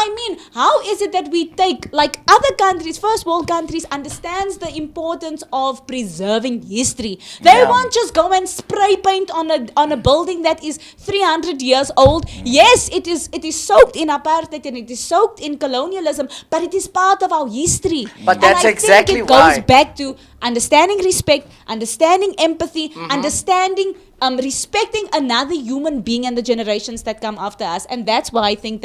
I mean, how is it that we take, like other countries, first world countries, understands the importance of preserving history. They Yeah. won't just go and spray paint on a building that is 300 years old. Yes, it is soaked in apartheid and it is soaked in colonialism, but it is part of our history. But And that's I exactly think it goes why. back to understanding respect, understanding empathy, understanding respecting another human being and the generations that come after us. And that's why I think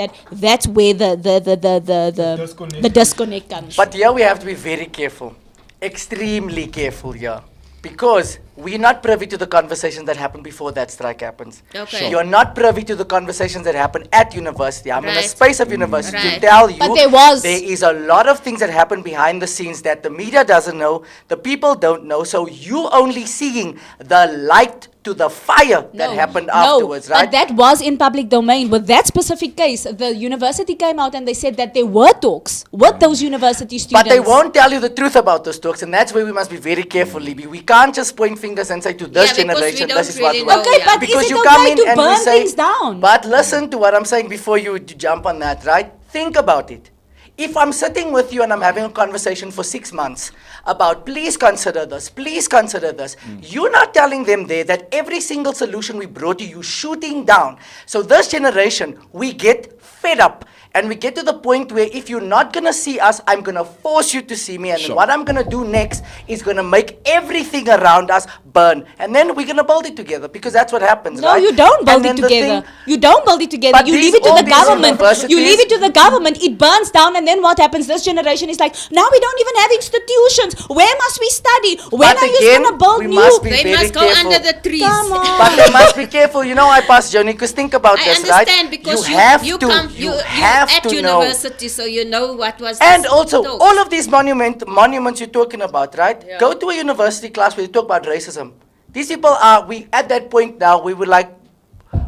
that's where the disconnect comes. But here we have to be very careful, extremely careful here, because we're not privy to the conversations that happened before that strike happens. Okay. Sure. You're not privy to the conversations that happen at university. I'm in a Right. space of university Right. to tell you But there is a lot of things that happen behind the scenes that the media doesn't know, the people don't know, so you only seeing the light to the fire that happened afterwards, right? But that was in public domain. With that specific case, the university came out and they said that there were talks with those university students. But they won't tell you the truth about those talks, and that's where we must be very careful, Libby. We can't just point fingers and say to this Yeah, because we generation, don't this is really what know, Okay, yeah. but because is it you come okay in to and we burn say, things down? But listen to what I'm saying before you jump on that, right? Think about it. If I'm sitting with you and I'm having a conversation for 6 months about please consider this, you're not telling them there that every single solution we brought to you shooting down. So this generation, we get fed up. And we get to the point where if you're not going to see us, I'm going to force you to see me. And then Sure. what I'm going to do next is going to make everything around us burn. And then we're going to build it together because that's what happens, No, right? you don't And build then it the together. thing- You don't build it together. But You these- leave it to all the these government. You universities- leave it to the government. It burns down, and then what happens? This generation is like, now we don't even have institutions. Where must we study? When But are you again, going to build we new? must be They very must go careful. under the trees. Come on. But they must be careful. You know, I pass Johnny, because think about I this, right? understand because you have you to, come you you have at to know. university, so you know what was. And this also, talk. all of these monuments you're talking about, right? Go to a university class where you talk about racism. These people are, we at that point now, we were like,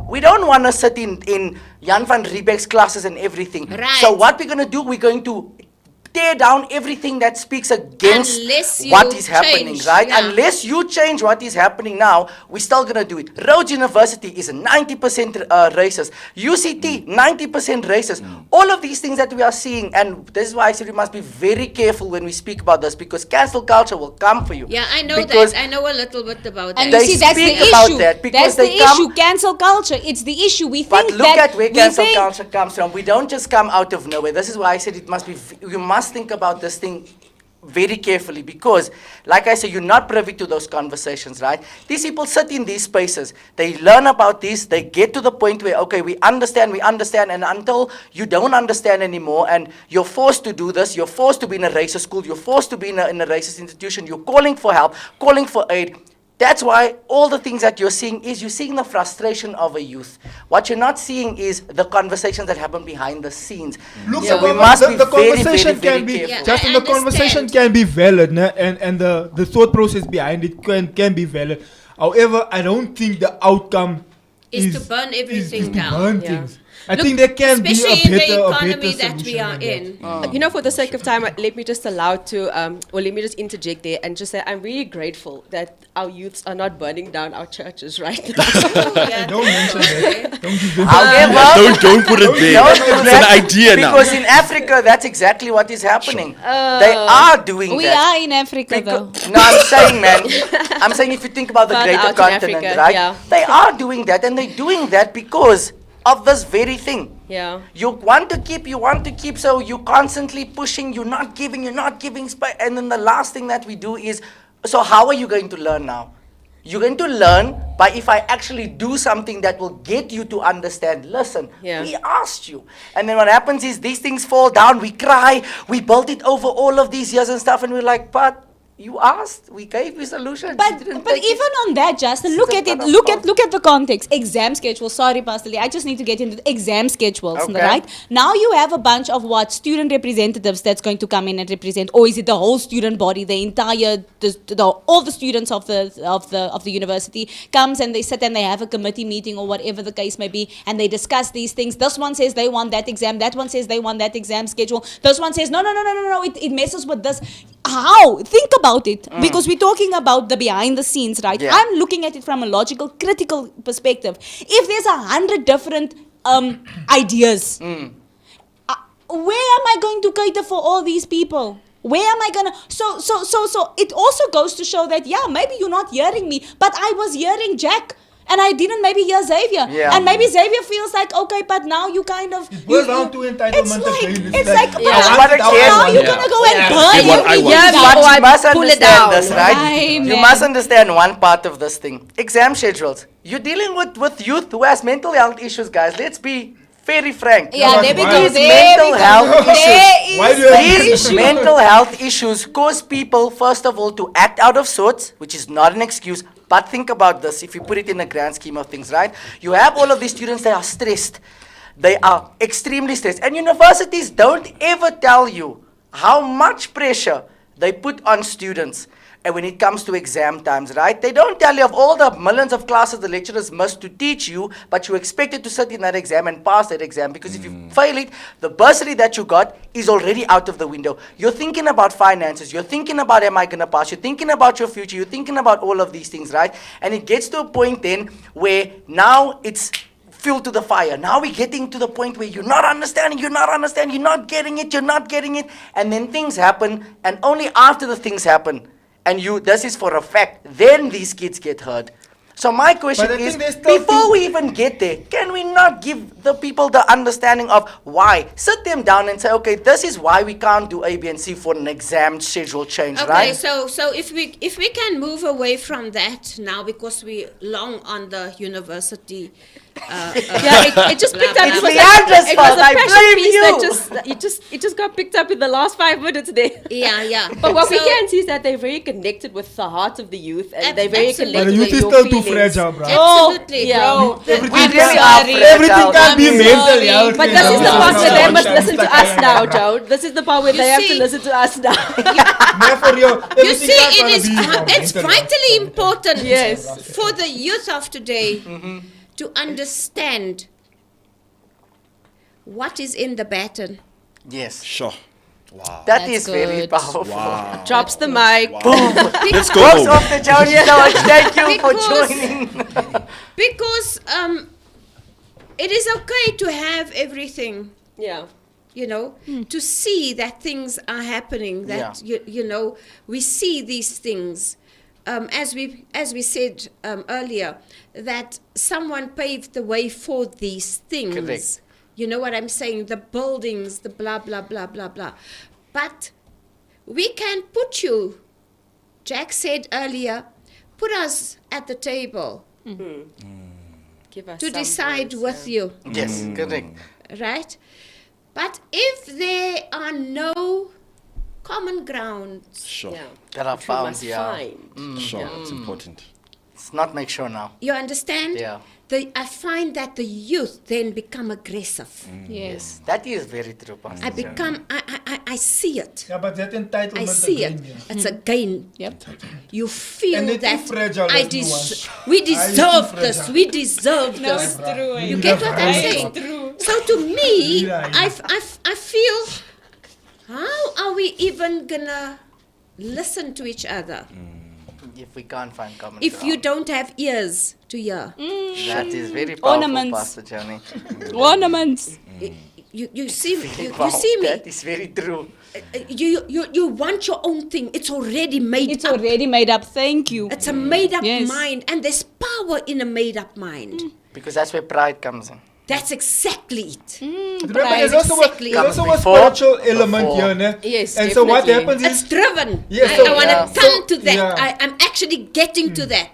we don't want to sit in Jan van Riebeck's classes and everything. Right. So what we're going to do, we're going to tear down everything that speaks against Unless you what is happening, change, right? yeah. Unless you change what is happening now, we're still going to do it. Rhodes University is 90% racist. UCT, 90% racist. All of these things that we are seeing, and this is why I said we must be very careful when we speak about this, because cancel culture will come for you. Yeah, I know Because that. I know a little bit about And that. you They see, that's the speak about issue. that because That's the they come- issue. Cancel culture. It's the issue. We But think look that at where we cancel think- culture comes from. We don't just come out of nowhere. This is why I said it must be, you must think about this thing very carefully, because like I said, you're not privy to those conversations, right? These people sit in these spaces, they learn about this, they get to the point where, okay, we understand, and until you don't understand anymore and you're forced to do this, you're forced to be in a racist school, you're forced to be in a racist institution, you're calling for help, calling for aid. That's why all the things that you're seeing is you're seeing the frustration of a youth. What you're not seeing is the conversations that happen behind the scenes. Look, So the, we must be the very, conversation very, can be very careful. Yeah, just I the conversation understand. can be valid, né? And the thought process behind it can be valid. However, I don't think the outcome Is to burn everything is to down. burn Yeah. things. I Look, think there can be especially a in the better economy that we solution are than that. in. You know, for the sake of time, let me just let me just interject there and just say I'm really grateful that our youths are not burning down our churches right now. Yeah. Don't mention that. Don't give them However, Don't put it there. don't do It's that, an idea now. because in Africa, that's exactly what is happening. They are doing We that. are in Africa, though. No, I'm saying, man. I'm saying if you think about the Further greater out in continent, Africa, right? yeah. They are doing that, and they're doing that because of this very thing. Yeah. You want to keep, so you're constantly pushing, you're not giving space. And then the last thing that we do is, so how are you going to learn now? You're going to learn by if I actually do something that will get you to understand. Listen, Yeah. we asked you. And then what happens is these things fall down, we cry, we built it over all of these years and stuff, and we're like, but You asked, we gave you solutions. But you didn't but take it. even on that, Justin, It's look a at it. kind of Look at the context. Exam schedule. Sorry, Pastor Lee, I just need to get into the exam schedules, Okay. right? Now you have a bunch of student representatives that's going to come in and represent, or is it the whole student body, the entire, all the students of the university comes and they sit and they have a committee meeting or whatever the case may be, and they discuss these things. This one says they want that exam. That one says they want that exam schedule. This one says no. It messes with this. How? Think about it. Because we're talking about the behind the scenes, right? Yeah. I'm looking at it from a logical, critical perspective. If there's 100 different ideas, where am I going to cater for all these people? Where am I gonna? So it also goes to show that maybe you're not hearing me, but I was hearing Jack. And I didn't maybe hear Xavier. Yeah. And maybe Xavier feels like, okay, but now you kind of... Goes down to entitlement again. It's like, but But again, now you're going to go and burn I want- I everything want- Yeah, down. But or you must pull it understand down. this, right? Aye, You man. must understand one part of this thing. Exam schedules. You're dealing with youth who has mental health issues, guys. Let's be very frank. Yeah, there we go. These There mental we health go. issues. There Why is do you have the These issue. mental health issues cause people, first of all, to act out of sorts, which is not an excuse. But think about this, if you put it in the grand scheme of things, right? You have all of these students that are stressed. They are extremely stressed. And universities don't ever tell you how much pressure they put on students. And when it comes to exam times, right? They don't tell you of all the millions of classes the lecturers must to teach you, but you're expected to sit in that exam and pass that exam, because if you fail it, the bursary that you got is already out of the window. You're thinking about finances, you're thinking about, am I gonna pass? You're thinking about your future, you're thinking about all of these things, right? And it gets to a point then where now it's fuel to the fire. Now we're getting to the point where you're not understanding, you're not getting it, and then things happen, and only after the things happen, and this is for a fact, then these kids get hurt. So my question But I is, think there's still before we even get there, can we not give the people the understanding of why? Sit them down and say, okay, this is why we can't do A, B, and C for an exam schedule change, Okay, right? so if we can move away from that now, because we long on the university. Yeah, it just picked up. It's It was Leandra's it was fault, a I pressure blame piece you. that it just got picked up in the last 5 minutes there. Yeah. But what we So- can see is that they're very connected with the heart of the youth, and they're very Absolutely. But the connected youth with is your still too feelings. fragile, bro. Absolutely, yeah. bro. Everything We can't- really are Everything can't be fragile. mental health. But you this is the know. part where they must Sunshine, listen to stuff us like now, that, Joan. This is the part where You they have to see- listen to us now. Man, for real, You everything see, can't it gonna is be it's mental health. vitally important Yes. for the youth of today to understand what is in the baton. Yes, Sure. Wow. that That's is very good. powerful. Wow. Drops the mic. Let's go Props home. off the Joan George. Thank you for Because- joining. Because it is okay to have everything, Yeah. you know, to see that things are happening, that you know, we see these things. As we said earlier, that someone paved the way for these things. Correct. You know what I'm saying? The buildings, the blah blah blah blah blah. But we can put you, Jack said earlier, put us at the table Give us to some decide words, with yeah. you, Yes, correct. right? But if there are no common grounds, Sure. Yeah. That are Which we found, must yeah. find. Sure. It's important. Let's not make sure now. you understand? Yeah. I find that the youth then become aggressive. Yes. That is very true, Pastor Joan. I see it. Yeah, but that entitlement I see it. again, yeah. It's again. Yep. You feel And it that is fragile, I that's nuance. we I is deserve too this. fragile. We deserve this. true. You get what I'm saying? So to me, Yeah, I feel, how are we even gonna listen to each other If we can't find common if you ground. don't have ears to hear? That is very powerful, Ornaments. Pastor Johnny. Ornaments. You see me? You Wow, see me? That is very true. You want your own thing. It's already made It's up. already made up. Thank you. It's a made up Yes. mind, and there's power in a made up mind. Because that's where pride comes in. That's exactly it. Remember, Pride. there's also, Exactly. there's also a Comes before, spiritual element before. here, ne? Yes, And so what definitely. happens It's is, driven. Yes, I so- want Yeah. to come to that. yeah. I'm actually getting to that.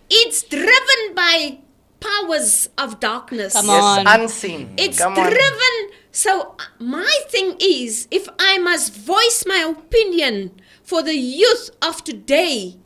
It's driven by powers of darkness. Come Yes, on. unseen. It's Come on. driven So my thing is, if I must voice my opinion for the youth of today,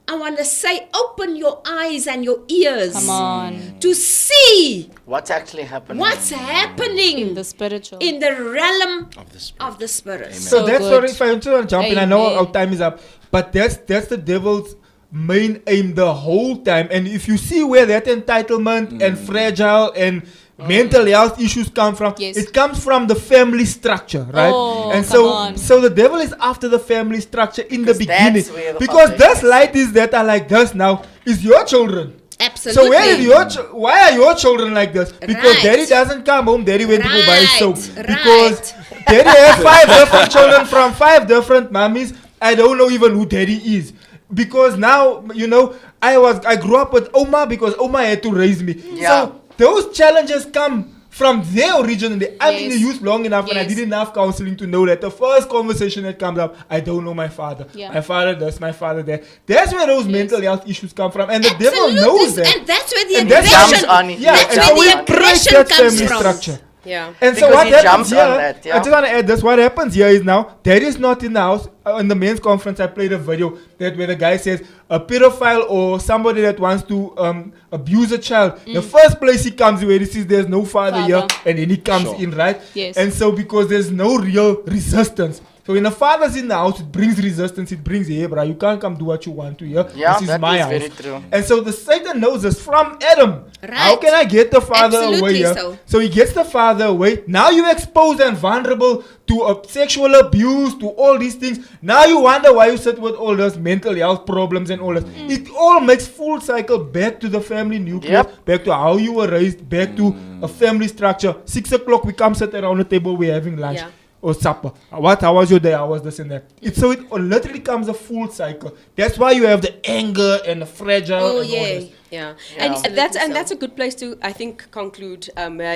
I want to say, open your eyes and your ears. Come on. To see What's actually happening? what's happening In the spiritual. in the realm Of the spirit. of the spirit. Amen. So So that's good. sorry if I just want to jump in. I know Amen. our time is up, but that's the devil's main aim the whole time. And if you see where that entitlement and fragile and mental health issues come from, Yes. it comes from the family structure, right? Oh, and come on. so the devil is after the family structure in the Because that's beginning, where the because foundation this light is that are like this now is your children. Absolutely. So where did why are your children like this? Because Right. daddy doesn't come home, daddy went to go buy soap. Right, Because daddy has 5 different children from 5 different mummies. I don't know even who daddy is. Because now, you know, I grew up with Oma because Oma had to raise me. Yeah. So those challenges come from there originally. I'm in the Yes. youth long enough and I Yes. did enough counseling to know that the first conversation that comes up, I don't know my father. Yeah. My father this, my father that. That's where those mental health issues come from. And the devil Absolutely. knows that. And that's where the And that's aggression, jumps on it. Yeah, that's and where so we the break aggression that comes family from. structure. Yeah. And so Because what he happens jumps here, on that, yeah. I just want to add this, what happens here is now, daddy is not in the house. In the men's conference, I played a video that where the guy says, a pedophile or somebody that wants to abuse a child, the first place he comes where he sees there's no father here, Father. and then he comes Sure. in, right? Yes. And so because there's no real resistance. So when the father's in the house, it brings resistance, it brings, hey, bro, you can't come do what you want to here. Yeah, this is that my is house. very true. And so the Satan knows this from Adam. How Right. can I get the father away Absolutely here? so. So he gets the father away. Now you're exposed and vulnerable to sexual abuse, to all these things. Now you wonder why you sit with all those mental health problems and all this. It all makes full cycle back to the family nucleus, Yep. back to how you were raised, back to a family structure. 6 o'clock we come sit around the table, we're having lunch. Yeah. Or supper. How was your day? How was this and that? So it literally comes a full cycle. That's why you have the anger and the fragile. Oh, and all yeah. this. Yeah, Yeah. and Absolutely that's so. and that's a good place to, I think, conclude.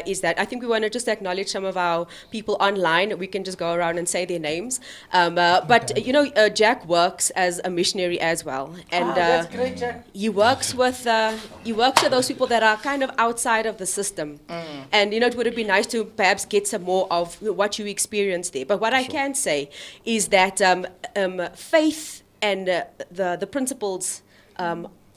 Is that I think we want to just acknowledge some of our people online. We can just go around and say their names. But you know, Jack works as a missionary as well, and That's great, Jack. he works with those people that are kind of outside of the system. And you know, it would have been nice to perhaps get some more of what you experienced there. But what I can say is that faith and the principles.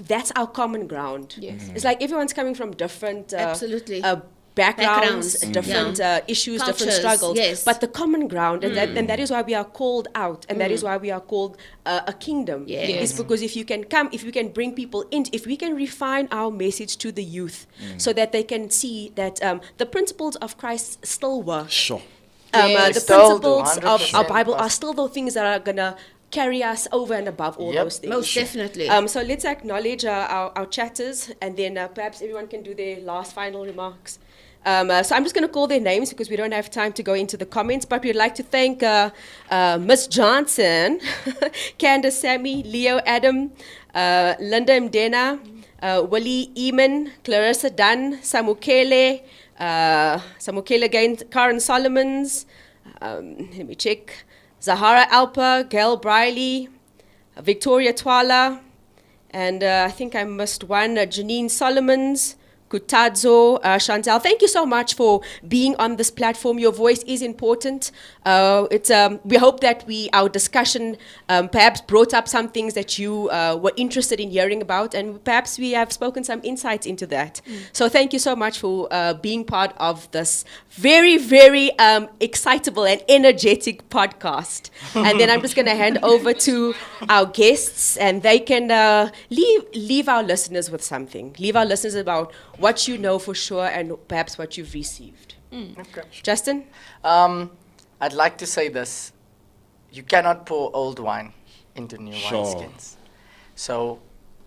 That's our common ground. Yes. It's like everyone's coming from different Absolutely. backgrounds, Backgrounds, different issues, different Cultures, struggles. yes. But the common ground, and that is why we are called out, and that is why we are called a kingdom. Yes. Is because if you can bring people in, if we can refine our message to the youth, so that they can see that the principles of Christ still work. Sure. The Still do, principles of our 100% Bible are possible. still the things that are gonna carry us over and above all Yep. those things. Most definitely. So let's acknowledge our chatters, and then perhaps everyone can do their last final remarks. So I'm just going to call their names because we don't have time to go into the comments, but we'd like to thank Miss Johnson, Candace Sammy, Leo Adam, Linda Mdena, Willie Eamon, Clarissa Dunn, Samukele again, Karen Solomons, let me check, Zahara Alpa, Gail Briley, Victoria Twala, and I think I missed one, Janine Solomons, Kutadzo, Chantal. Thank you so much for being on this platform. Your voice is important. We hope that our discussion perhaps brought up some things that you were interested in hearing about, and perhaps we have spoken some insights into that. So thank you so much for being part of this very, very excitable and energetic podcast. And then I'm just going to hand over to our guests, and they can leave our listeners with something. Leave our listeners about what you know for sure and perhaps what you've received. Okay. Justin? I'd like to say this. You cannot pour old wine into new Sure. wineskins. So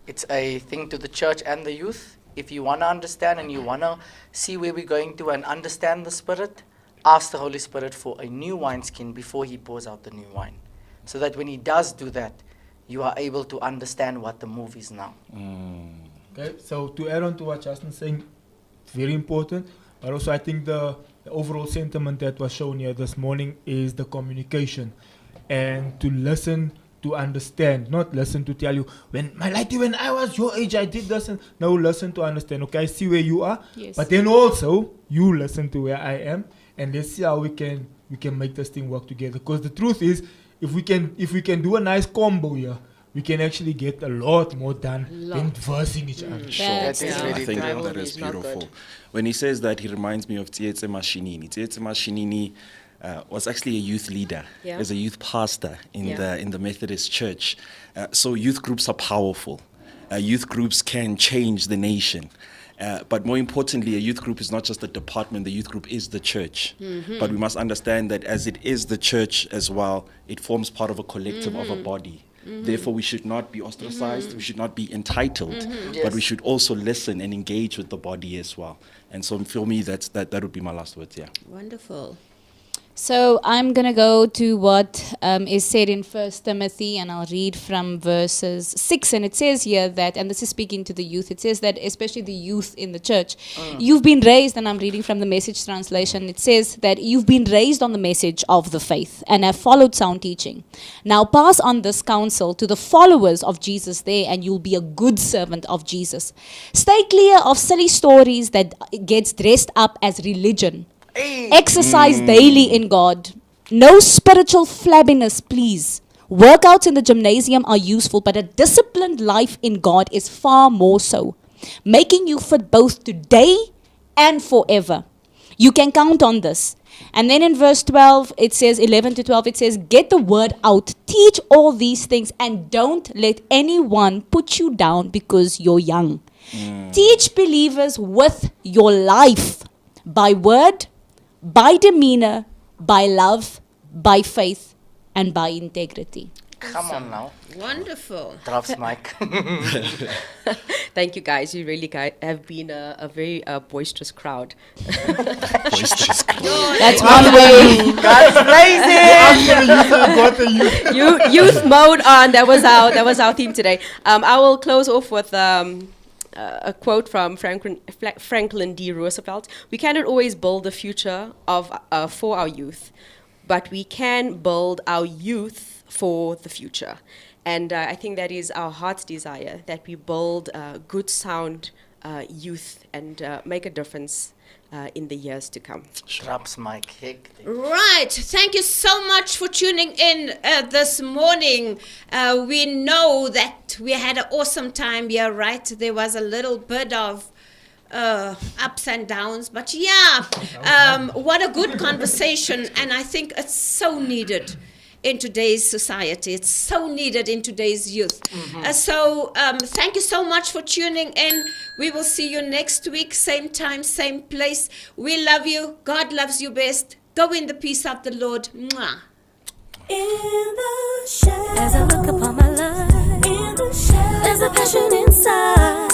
it's a thing to the church and the youth. If you want to understand and you want to see where we're going to and understand the Spirit, ask the Holy Spirit for a new wineskin before He pours out the new wine. So that when He does do that, you are able to understand what the move is now. Okay, so to add on to what Justin's saying, very important, but also I think the overall sentiment that was shown here this morning is the communication and to listen to understand, not listen to tell you, when I was your age, I did this. And no, listen to understand. Okay, I see where you are, Yes. but then also you listen to where I am and let's see how we can make this thing work together. Because the truth is, if we can do a nice combo here, we can actually get a lot more done than versing each other. That's That is I really think true. that is beautiful. When he says that, he reminds me of Tsietse Mashinini. Tsietse Mashinini was actually a youth leader, Yeah. as a youth pastor in Yeah. the Methodist Church. So youth groups are powerful. Youth groups can change the nation. But more importantly, a youth group is not just a department, the youth group is the church. But we must understand that as it is the church as well, it forms part of a collective of a body. Therefore, we should not be ostracized, we should not be entitled, but we should also listen and engage with the body as well. And so for me, that would be my last words, yeah. Wonderful. So I'm going to go to what is said in 1 Timothy, and I'll read from verses 6. And it says here that, and this is speaking to the youth, it says that especially the youth in the church, you've been raised, and I'm reading from the Message translation, it says that you've been raised on the message of the faith and have followed sound teaching. Now pass on this counsel to the followers of Jesus there, and you'll be a good servant of Jesus. Stay clear of silly stories that gets dressed up as religion. Exercise daily in God. No spiritual flabbiness, please. Workouts in the gymnasium are useful, but a disciplined life in God is far more so, making you fit both today and forever. You can count on this. And then in verse 12, it says, 11 to 12, it says, get the word out, teach all these things, and don't let anyone put you down because you're young. Teach believers with your life, by word, by demeanor, by love, by faith, and by integrity. Come on now. Wonderful. Drops mic. Thank you, guys. You really have been a very boisterous crowd. That's one way. God's blazing. Youth mode on. That was our theme today. I will close off with a quote from Franklin D. Roosevelt. We cannot always build the future for our youth, but we can build our youth for the future. And I think that is our heart's desire, that we build good, sound youth and make a difference in the years to come. Drops mic. Hectic. Right. Thank you so much for tuning in this morning. We know that we had an awesome time here, right? There was a little bit of ups and downs, but yeah, what a good conversation. And I think it's so needed in today's society. It's so needed in today's youth. So thank you so much for tuning in. We will see you next week, same time, same place. We love you. God loves you best. Go in the peace of the Lord. Mwah. In the shadow, as I look upon my life, in the shadow, there's a passion inside.